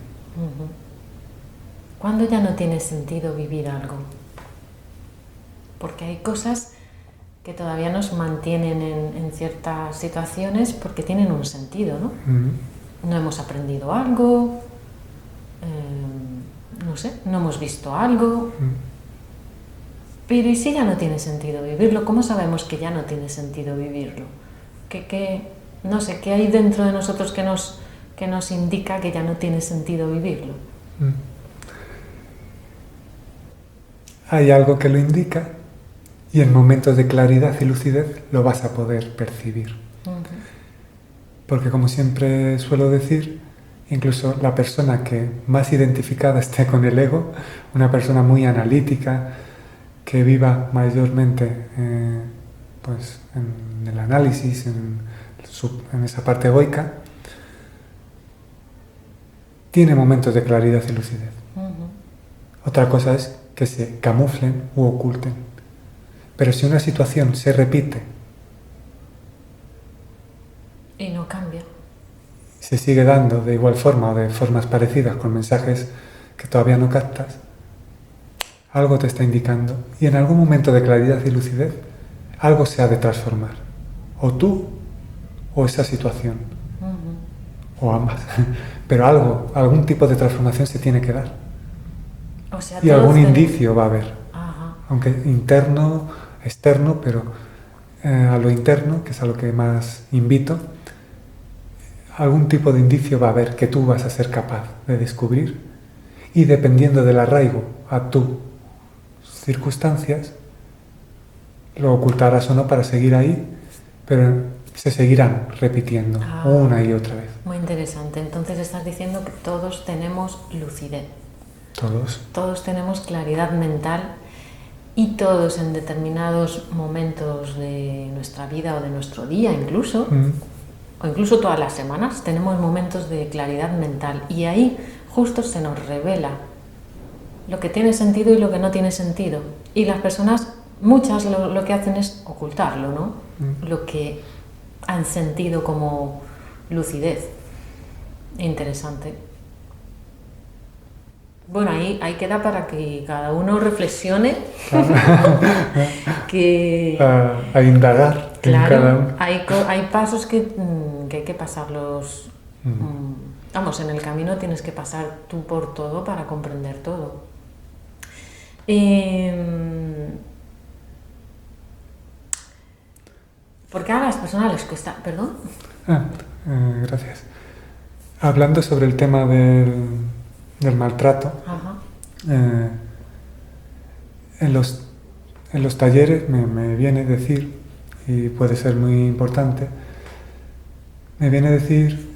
¿Cuándo ya no tiene sentido vivir algo? Porque hay cosas que todavía nos mantienen en ciertas situaciones porque tienen un sentido, ¿no? No hemos aprendido algo, no sé, no hemos visto algo. Pero ¿y si ya no tiene sentido vivirlo? ¿Cómo sabemos que ya no tiene sentido vivirlo? No sé, ¿qué hay dentro de nosotros que nos indica que ya no tiene sentido vivirlo? Hay algo que lo indica y en momentos de claridad y lucidez lo vas a poder percibir. Porque como siempre suelo decir, incluso la persona que más identificada esté con el ego, una persona muy analítica, que viva mayormente pues en el análisis, en esa parte egoica, tiene momentos de claridad y lucidez. Otra cosa es que se camuflen u oculten. Pero si una situación se repite y no cambia, se sigue dando de igual forma o de formas parecidas con mensajes que todavía no captas, algo te está indicando y en algún momento de claridad y lucidez algo se ha de transformar, o tú o esa situación, o ambas, pero algún tipo de transformación se tiene que dar. O sea, y algún indicio va a haber, aunque interno, externo, pero a lo interno, que es a lo que más invito, algún tipo de indicio va a haber que tú vas a ser capaz de descubrir y dependiendo del arraigo a tus circunstancias, lo ocultarás o no para seguir ahí, pero se seguirán repitiendo una y otra vez. Muy interesante. Entonces estás diciendo que todos tenemos lucidez. Todos tenemos claridad mental y todos en determinados momentos de nuestra vida o de nuestro día incluso, o incluso todas las semanas, tenemos momentos de claridad mental y ahí justo se nos revela lo que tiene sentido y lo que no tiene sentido. Y las personas, muchas lo que hacen es ocultarlo, ¿no? Lo que han sentido como lucidez. Interesante. Bueno, ahí queda para que cada uno reflexione. A indagar. Claro, en cada uno. hay pasos que hay que pasarlos. Vamos, en el camino tienes que pasar tú por todo para comprender todo. Porque a las personas les cuesta. ¿Perdón? Gracias. Hablando sobre el tema del maltrato, en los talleres me viene a decir, y puede ser muy importante, me viene a decir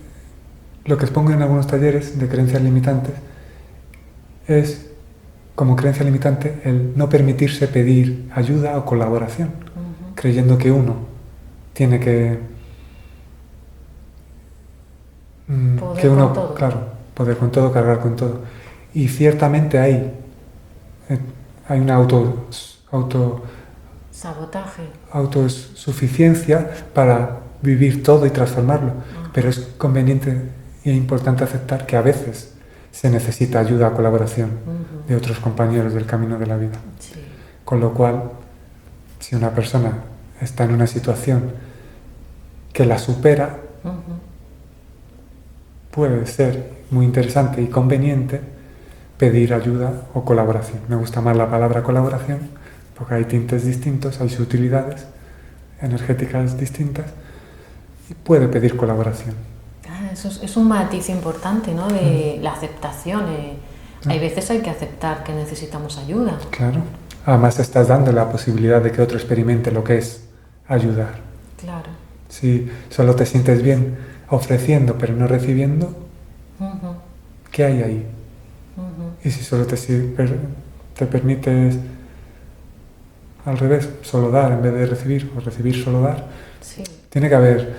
lo que expongo en algunos talleres de creencias limitantes, es como creencia limitante el no permitirse pedir ayuda o colaboración, creyendo que uno tiene que poder con todo. Claro, poder con todo, cargar con todo. Y ciertamente hay eh, hay una Sabotaje. autosuficiencia para vivir todo y transformarlo. Pero es conveniente e importante aceptar que a veces se necesita ayuda o colaboración de otros compañeros del camino de la vida. Sí. Con lo cual, si una persona está en una situación que la supera, puede ser muy interesante y conveniente pedir ayuda o colaboración. Me gusta más la palabra colaboración porque hay tintes distintos, hay sutilidades energéticas distintas y puede pedir colaboración. Eso es un matiz importante, ¿no? De la aceptación. Hay veces hay que aceptar que necesitamos ayuda. Claro. Además estás dando la posibilidad de que otro experimente lo que es ayudar. Claro. Si solo te sientes bien ofreciendo pero no recibiendo, ¿qué hay ahí? Y si solo te permites al revés, solo dar en vez de recibir, o recibir solo dar, sí. Tiene que haber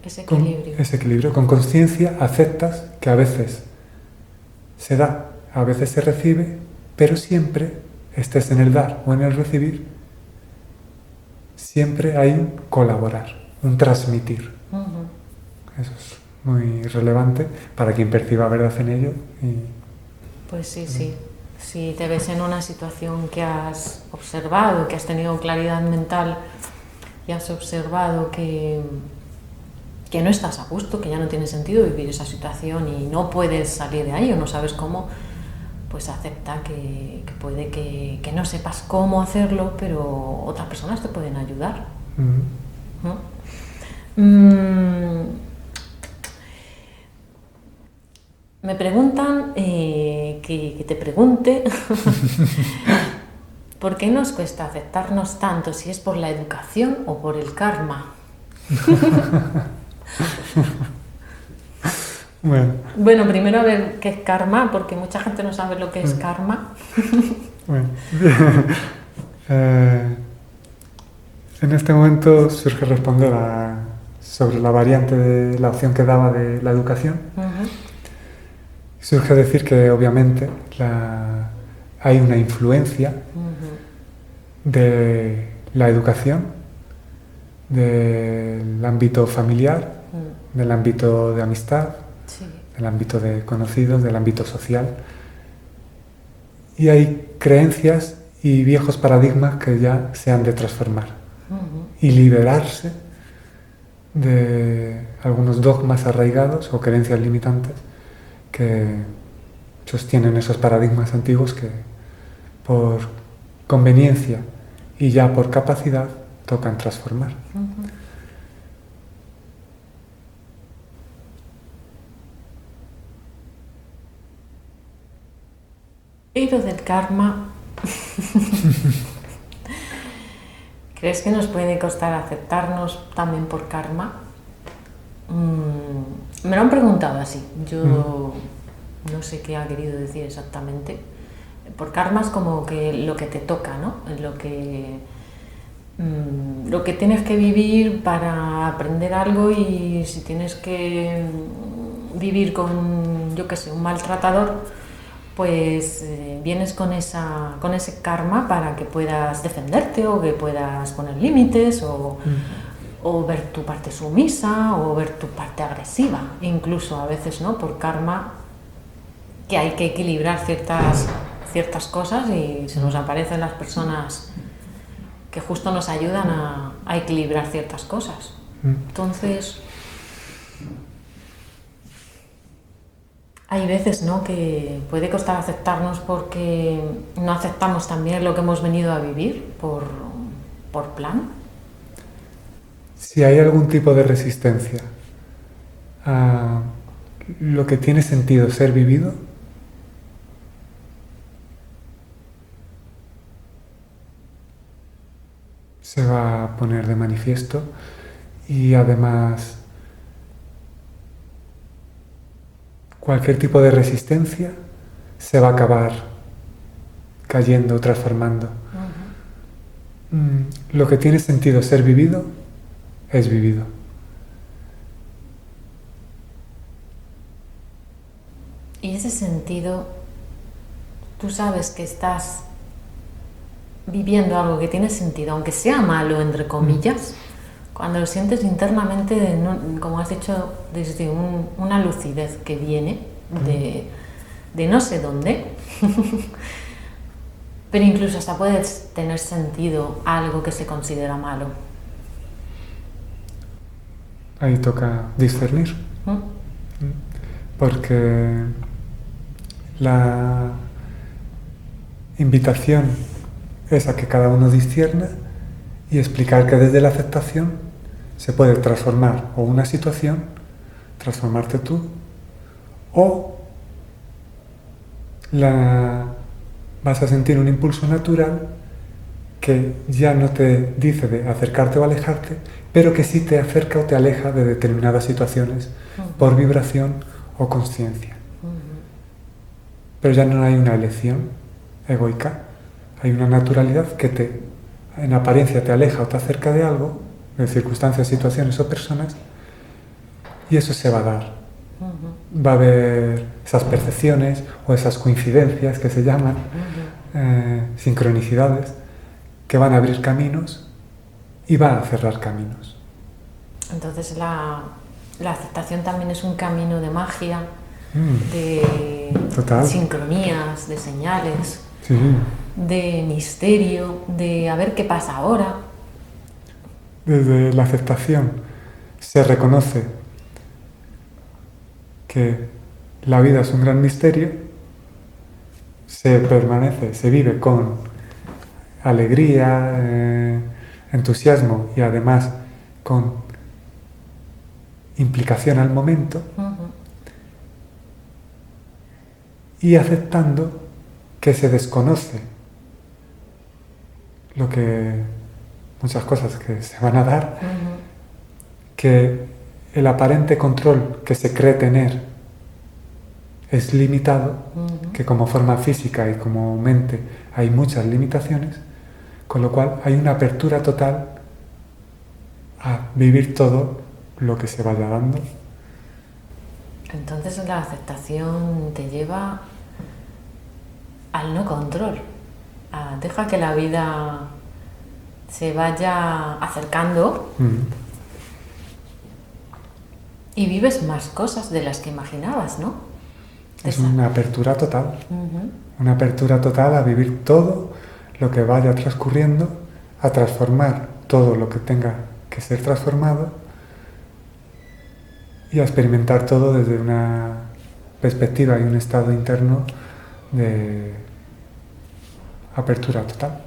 ese equilibrio. Ese equilibrio. Con conciencia aceptas que a veces se da, a veces se recibe, pero siempre, estés en el dar o en el recibir, siempre hay un colaborar, un transmitir. Eso es muy relevante para quien perciba verdad en ello. Pues sí, sí. Si te ves en una situación que has observado, que has tenido claridad mental y has observado que no estás a gusto, que ya no tiene sentido vivir esa situación y no puedes salir de ahí o no sabes cómo, pues acepta que puede que no sepas cómo hacerlo, pero otras personas te pueden ayudar. Me preguntan que te pregunte ¿por qué nos cuesta aceptarnos tanto? Si es por la educación o por el karma. Bueno, primero a ver qué es karma, porque mucha gente no sabe lo que es karma. Bueno. En este momento surge responder sobre la variante de la opción que daba de la educación. Surge decir que obviamente hay una influencia de la educación, del ámbito familiar, del ámbito de amistad, del ámbito de conocidos, del ámbito social. Y hay creencias y viejos paradigmas que ya se han de transformar y liberarse de algunos dogmas arraigados o creencias limitantes que sostienen esos paradigmas antiguos que por conveniencia y ya por capacidad tocan transformar. Y lo del karma, ¿crees que nos puede costar aceptarnos también por karma? Me lo han preguntado así, yo no sé qué ha querido decir exactamente. Por karma es como que lo que te toca, ¿no? Lo que tienes que vivir para aprender algo, y si tienes que vivir con, yo qué sé, un maltratador, pues vienes con ese karma para que puedas defenderte o que puedas poner límites o ver tu parte sumisa o ver tu parte agresiva, incluso a veces, ¿no? Por karma, que hay que equilibrar ciertas cosas y se nos aparecen las personas que justo nos ayudan a equilibrar ciertas cosas. Entonces, hay veces, ¿no?, que puede costar aceptarnos porque no aceptamos también lo que hemos venido a vivir por plan. Si hay algún tipo de resistencia a lo que tiene sentido ser vivido, se va a poner de manifiesto, y además cualquier tipo de resistencia se va a acabar cayendo, transformando. Lo que tiene sentido ser vivido es vivido. Y ese sentido tú sabes que estás viviendo algo que tiene sentido, aunque sea malo, entre comillas, cuando lo sientes internamente, como has dicho, desde una lucidez que viene de no sé dónde, pero incluso hasta puede tener sentido algo que se considera malo. Ahí toca discernir. Porque la invitación es a que cada uno discierna y explicar que desde la aceptación se puede transformar o una situación, transformarte tú, o vas a sentir un impulso natural que ya no te dice de acercarte o alejarte, pero que sí te acerca o te aleja de determinadas situaciones por vibración o conciencia. Pero ya no hay una elección egoica, hay una naturalidad que en apariencia te aleja o te acerca de algo, de circunstancias, situaciones o personas, y eso se va a dar. Va a haber esas percepciones o esas coincidencias que se llaman sincronicidades, que van a abrir caminos y van a cerrar caminos. Entonces la aceptación también es un camino de magia, de Total. sincronías, de señales, Sí. de misterio, de a ver qué pasa ahora. Desde la aceptación se reconoce que la vida es un gran misterio, se vive con alegría, entusiasmo y además con implicación al momento, y aceptando que se desconoce muchas cosas que se van a dar, que el aparente control que se cree tener es limitado, que como forma física y como mente hay muchas limitaciones, con lo cual hay una apertura total a vivir todo lo que se vaya dando. Entonces la aceptación te lleva al no control, deja que la vida se vaya acercando y vives más cosas de las que imaginabas, ¿no? Es una apertura total, una apertura total a vivir todo lo que vaya transcurriendo, a transformar todo lo que tenga que ser transformado y a experimentar todo desde una perspectiva y un estado interno de apertura total.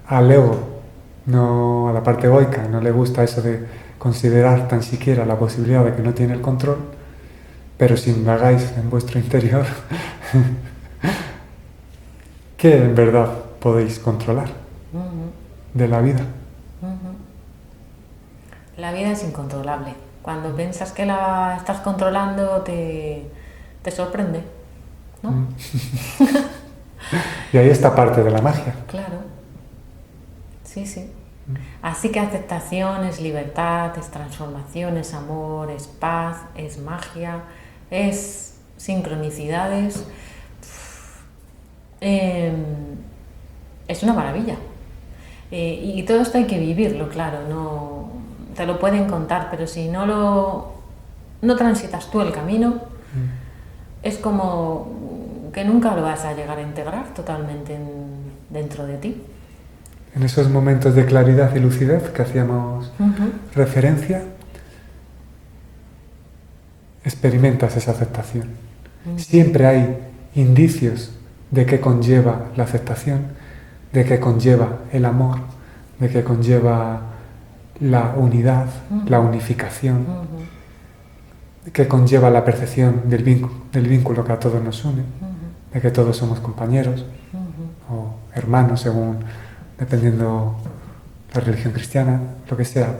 Al ego, no a la parte egoica, no le gusta eso de considerar tan siquiera la posibilidad de que no tiene el control, pero si indagáis en vuestro interior, ¿qué en verdad podéis controlar de la vida? La vida es incontrolable. Cuando piensas que la estás controlando, te sorprende, ¿no? Y ahí está parte de la magia. Claro. Sí. Así que aceptación es libertad, es transformación, es amor, es paz, es magia, es sincronicidades. Es una maravilla. Y todo esto hay que vivirlo, claro, no te lo pueden contar, pero si no transitas tú el camino, es como que nunca lo vas a llegar a integrar totalmente dentro de ti. En esos momentos de claridad y lucidez que hacíamos referencia, experimentas esa aceptación. Siempre hay indicios de qué conlleva la aceptación, de qué conlleva el amor, de qué conlleva la unidad, la unificación, de qué conlleva la percepción del vínculo que a todos nos une, de que todos somos compañeros o hermanos, dependiendo la religión cristiana, lo que sea,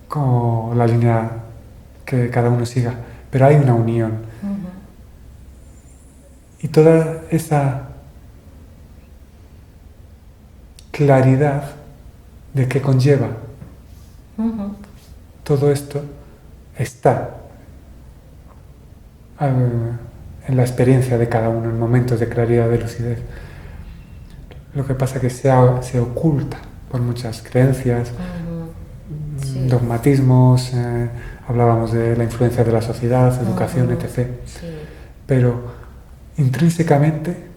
como la línea que cada uno siga, pero hay una unión. Y toda esa claridad de qué conlleva todo esto está en la experiencia de cada uno, en momentos de claridad, de lucidez. Lo que pasa es que se oculta por muchas creencias, Sí. dogmatismos, hablábamos de la influencia de la sociedad, educación, etc. Sí. Pero intrínsecamente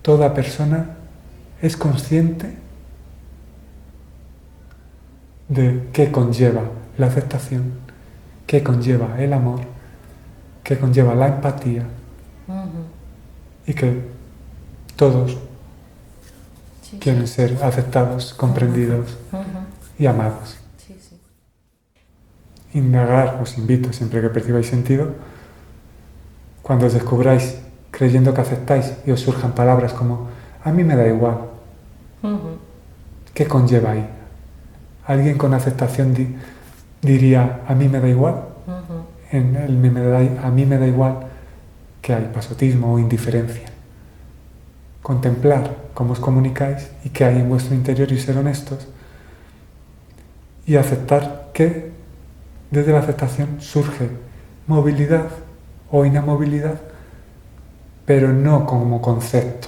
toda persona es consciente de qué conlleva la aceptación, qué conlleva el amor, qué conlleva la empatía, y que todos Sí, quieren ser aceptados, comprendidos y amados. Sí, sí. Indagar, os invito, siempre que percibáis sentido, cuando os descubráis creyendo que aceptáis y os surjan palabras como a mí me da igual, ¿qué conlleva ahí? ¿Alguien con aceptación diría a mí me da igual? En el a mí me da igual que hay pasotismo o indiferencia. Contemplar cómo os comunicáis y qué hay en vuestro interior y ser honestos, y aceptar que desde la aceptación surge movilidad o inamovilidad, pero no como concepto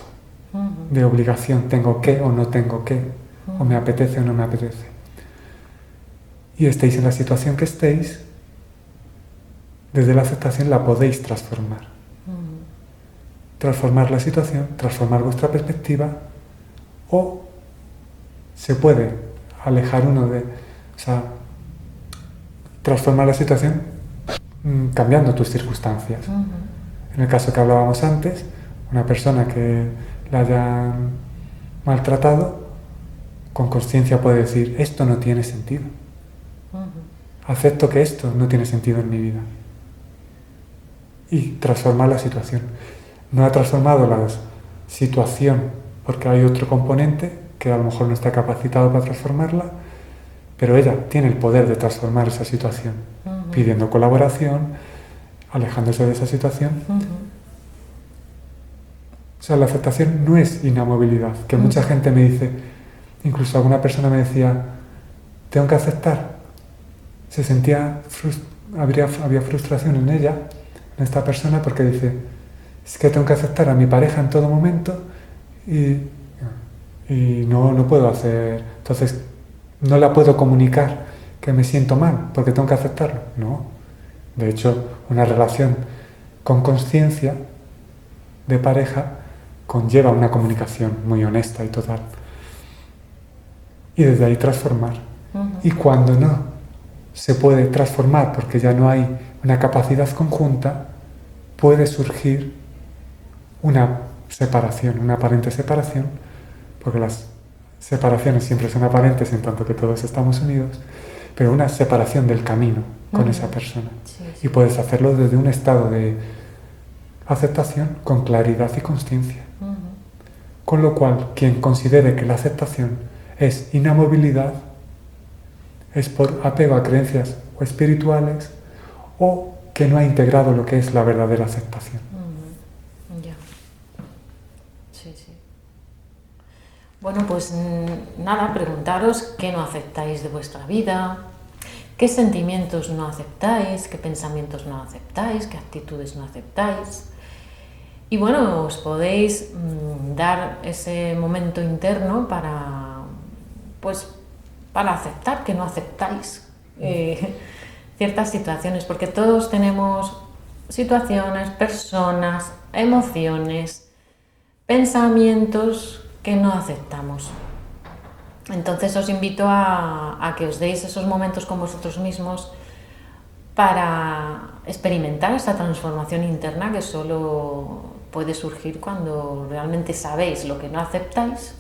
de obligación, tengo que o no tengo que, o me apetece o no me apetece. Y estéis en la situación que estéis, desde la aceptación la podéis transformar. Transformar la situación, transformar vuestra perspectiva, o se puede alejar uno de, o sea, transformar la situación cambiando tus circunstancias. En el caso que hablábamos antes, una persona que la hayan maltratado, con conciencia puede decir, esto no tiene sentido. Acepto que esto no tiene sentido en mi vida. Y transformar la situación. No ha transformado la situación porque hay otro componente que a lo mejor no está capacitado para transformarla, pero ella tiene el poder de transformar esa situación, pidiendo colaboración, alejándose de esa situación. O sea, la aceptación no es inamovilidad, que mucha gente me dice, incluso alguna persona me decía, tengo que aceptar. Se sentía, había frustración en ella, en esta persona, porque dice, es que tengo que aceptar a mi pareja en todo momento y no puedo hacer, entonces no la puedo comunicar que me siento mal porque tengo que aceptarlo. No, de hecho una relación con conciencia de pareja conlleva una comunicación muy honesta y total, y desde ahí transformar. Y cuando no se puede transformar porque ya no hay una capacidad conjunta, puede surgir una separación, una aparente separación, porque las separaciones siempre son aparentes en tanto que todos estamos unidos, pero una separación del camino con esa persona. Y puedes hacerlo desde un estado de aceptación con claridad y consciencia. Con lo cual, quien considere que la aceptación es inamovilidad, es por apego a creencias o espirituales, o que no ha integrado lo que es la verdadera aceptación. Ya. Sí, sí. Bueno, pues nada, preguntaros qué no aceptáis de vuestra vida, qué sentimientos no aceptáis, qué pensamientos no aceptáis, qué actitudes no aceptáis. Y bueno, os podéis dar ese momento interno para aceptar que no aceptáis ciertas situaciones, porque todos tenemos situaciones, personas, emociones, pensamientos que no aceptamos. Entonces os invito a que os deis esos momentos con vosotros mismos para experimentar esta transformación interna que solo puede surgir cuando realmente sabéis lo que no aceptáis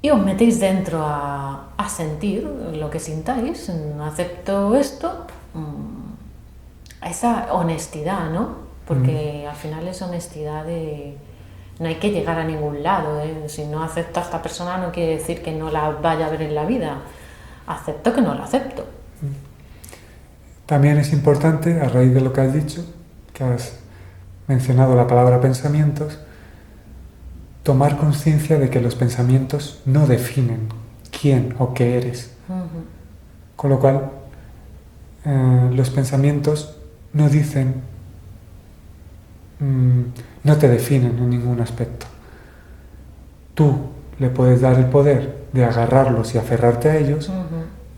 y os metéis dentro a sentir lo que sintáis. No acepto esto, esa honestidad, ¿no? Porque al final es honestidad de... No hay que llegar a ningún lado, ¿eh? Si no acepto a esta persona no quiere decir que no la vaya a ver en la vida. Acepto que no la acepto. También es importante, a raíz de lo que has dicho, que has mencionado la palabra pensamientos, tomar conciencia de que los pensamientos no definen quién o qué eres. Con lo cual, los pensamientos no dicen no te definen en ningún aspecto. Tú le puedes dar el poder de agarrarlos y aferrarte a ellos,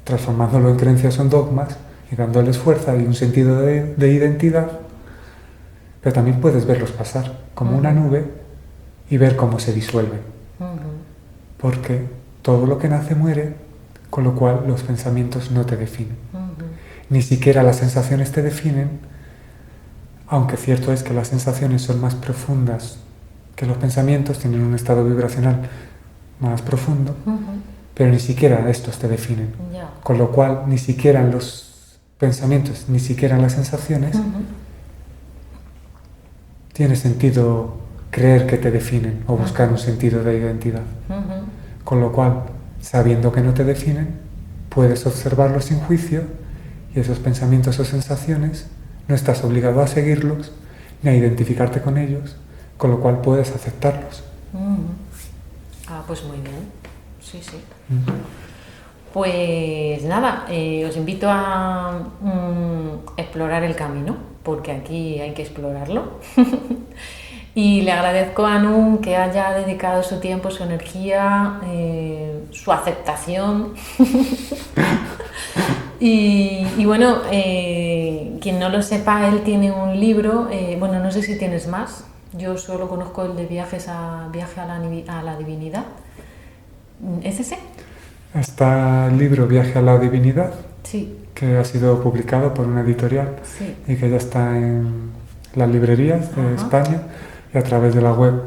transformándolo en creencias o en dogmas y dándoles fuerza y un sentido de identidad, pero también puedes verlos pasar como una nube y ver cómo se disuelven. Porque todo lo que nace muere, con lo cual los pensamientos no te definen. Ni siquiera las sensaciones te definen, aunque cierto es que las sensaciones son más profundas que los pensamientos, tienen un estado vibracional más profundo, pero ni siquiera estos te definen. Con lo cual, ni siquiera en los pensamientos, ni siquiera en las sensaciones, tiene sentido creer que te definen o buscar un sentido de identidad. Con lo cual, sabiendo que no te definen, puedes observarlos sin juicio y esos pensamientos o sensaciones no estás obligado a seguirlos ni a identificarte con ellos, con lo cual puedes aceptarlos. Ah, pues muy bien. Sí, sí. Pues nada, os invito a explorar el camino, porque aquí hay que explorarlo. Y le agradezco a Anun que haya dedicado su tiempo, su energía, su aceptación. Y bueno, quien no lo sepa, él tiene un libro, bueno, no sé si tienes más, yo solo conozco el de Viaje a la Divinidad. ¿Es ese? Está el libro Viaje a la Divinidad, sí, que ha sido publicado por una editorial sí, y que ya está en las librerías de España y a través de la web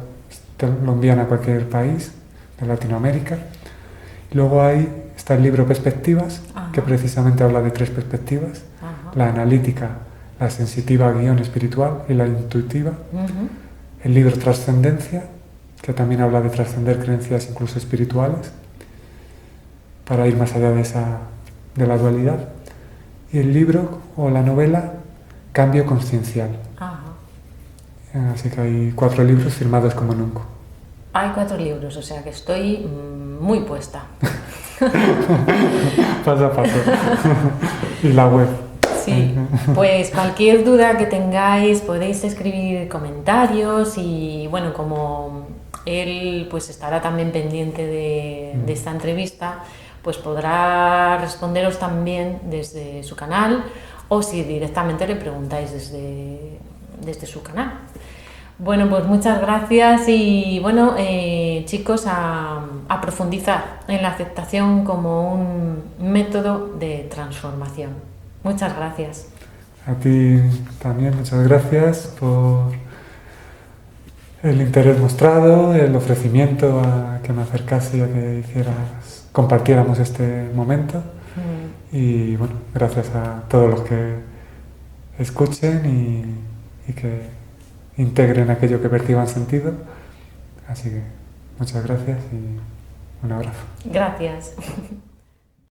lo envían a cualquier país de Latinoamérica. Luego está el libro Perspectivas, que precisamente habla de 3 perspectivas, la analítica, la sensitiva guión espiritual y la intuitiva. El libro Trascendencia, que también habla de trascender creencias incluso espirituales, para ir más allá de la dualidad. Y el libro o la novela Cambio Consciencial. Así que hay 4 libros firmados como nunca. Hay 4 libros, o sea que estoy muy puesta. Paso a paso. Y la web. Sí, pues cualquier duda que tengáis podéis escribir comentarios y bueno, como él pues estará también pendiente de esta entrevista, pues podrá responderos también desde su canal o si directamente le preguntáis desde su canal. Bueno, pues muchas gracias y bueno, chicos, a profundizar en la aceptación como un método de transformación. Muchas gracias. A ti también, muchas gracias por el interés mostrado, el ofrecimiento a que me acercase y a que compartiéramos este momento. Y bueno, gracias a todos los que escuchen y que integren aquello que perciban sentido. Así que muchas gracias y un abrazo. Gracias.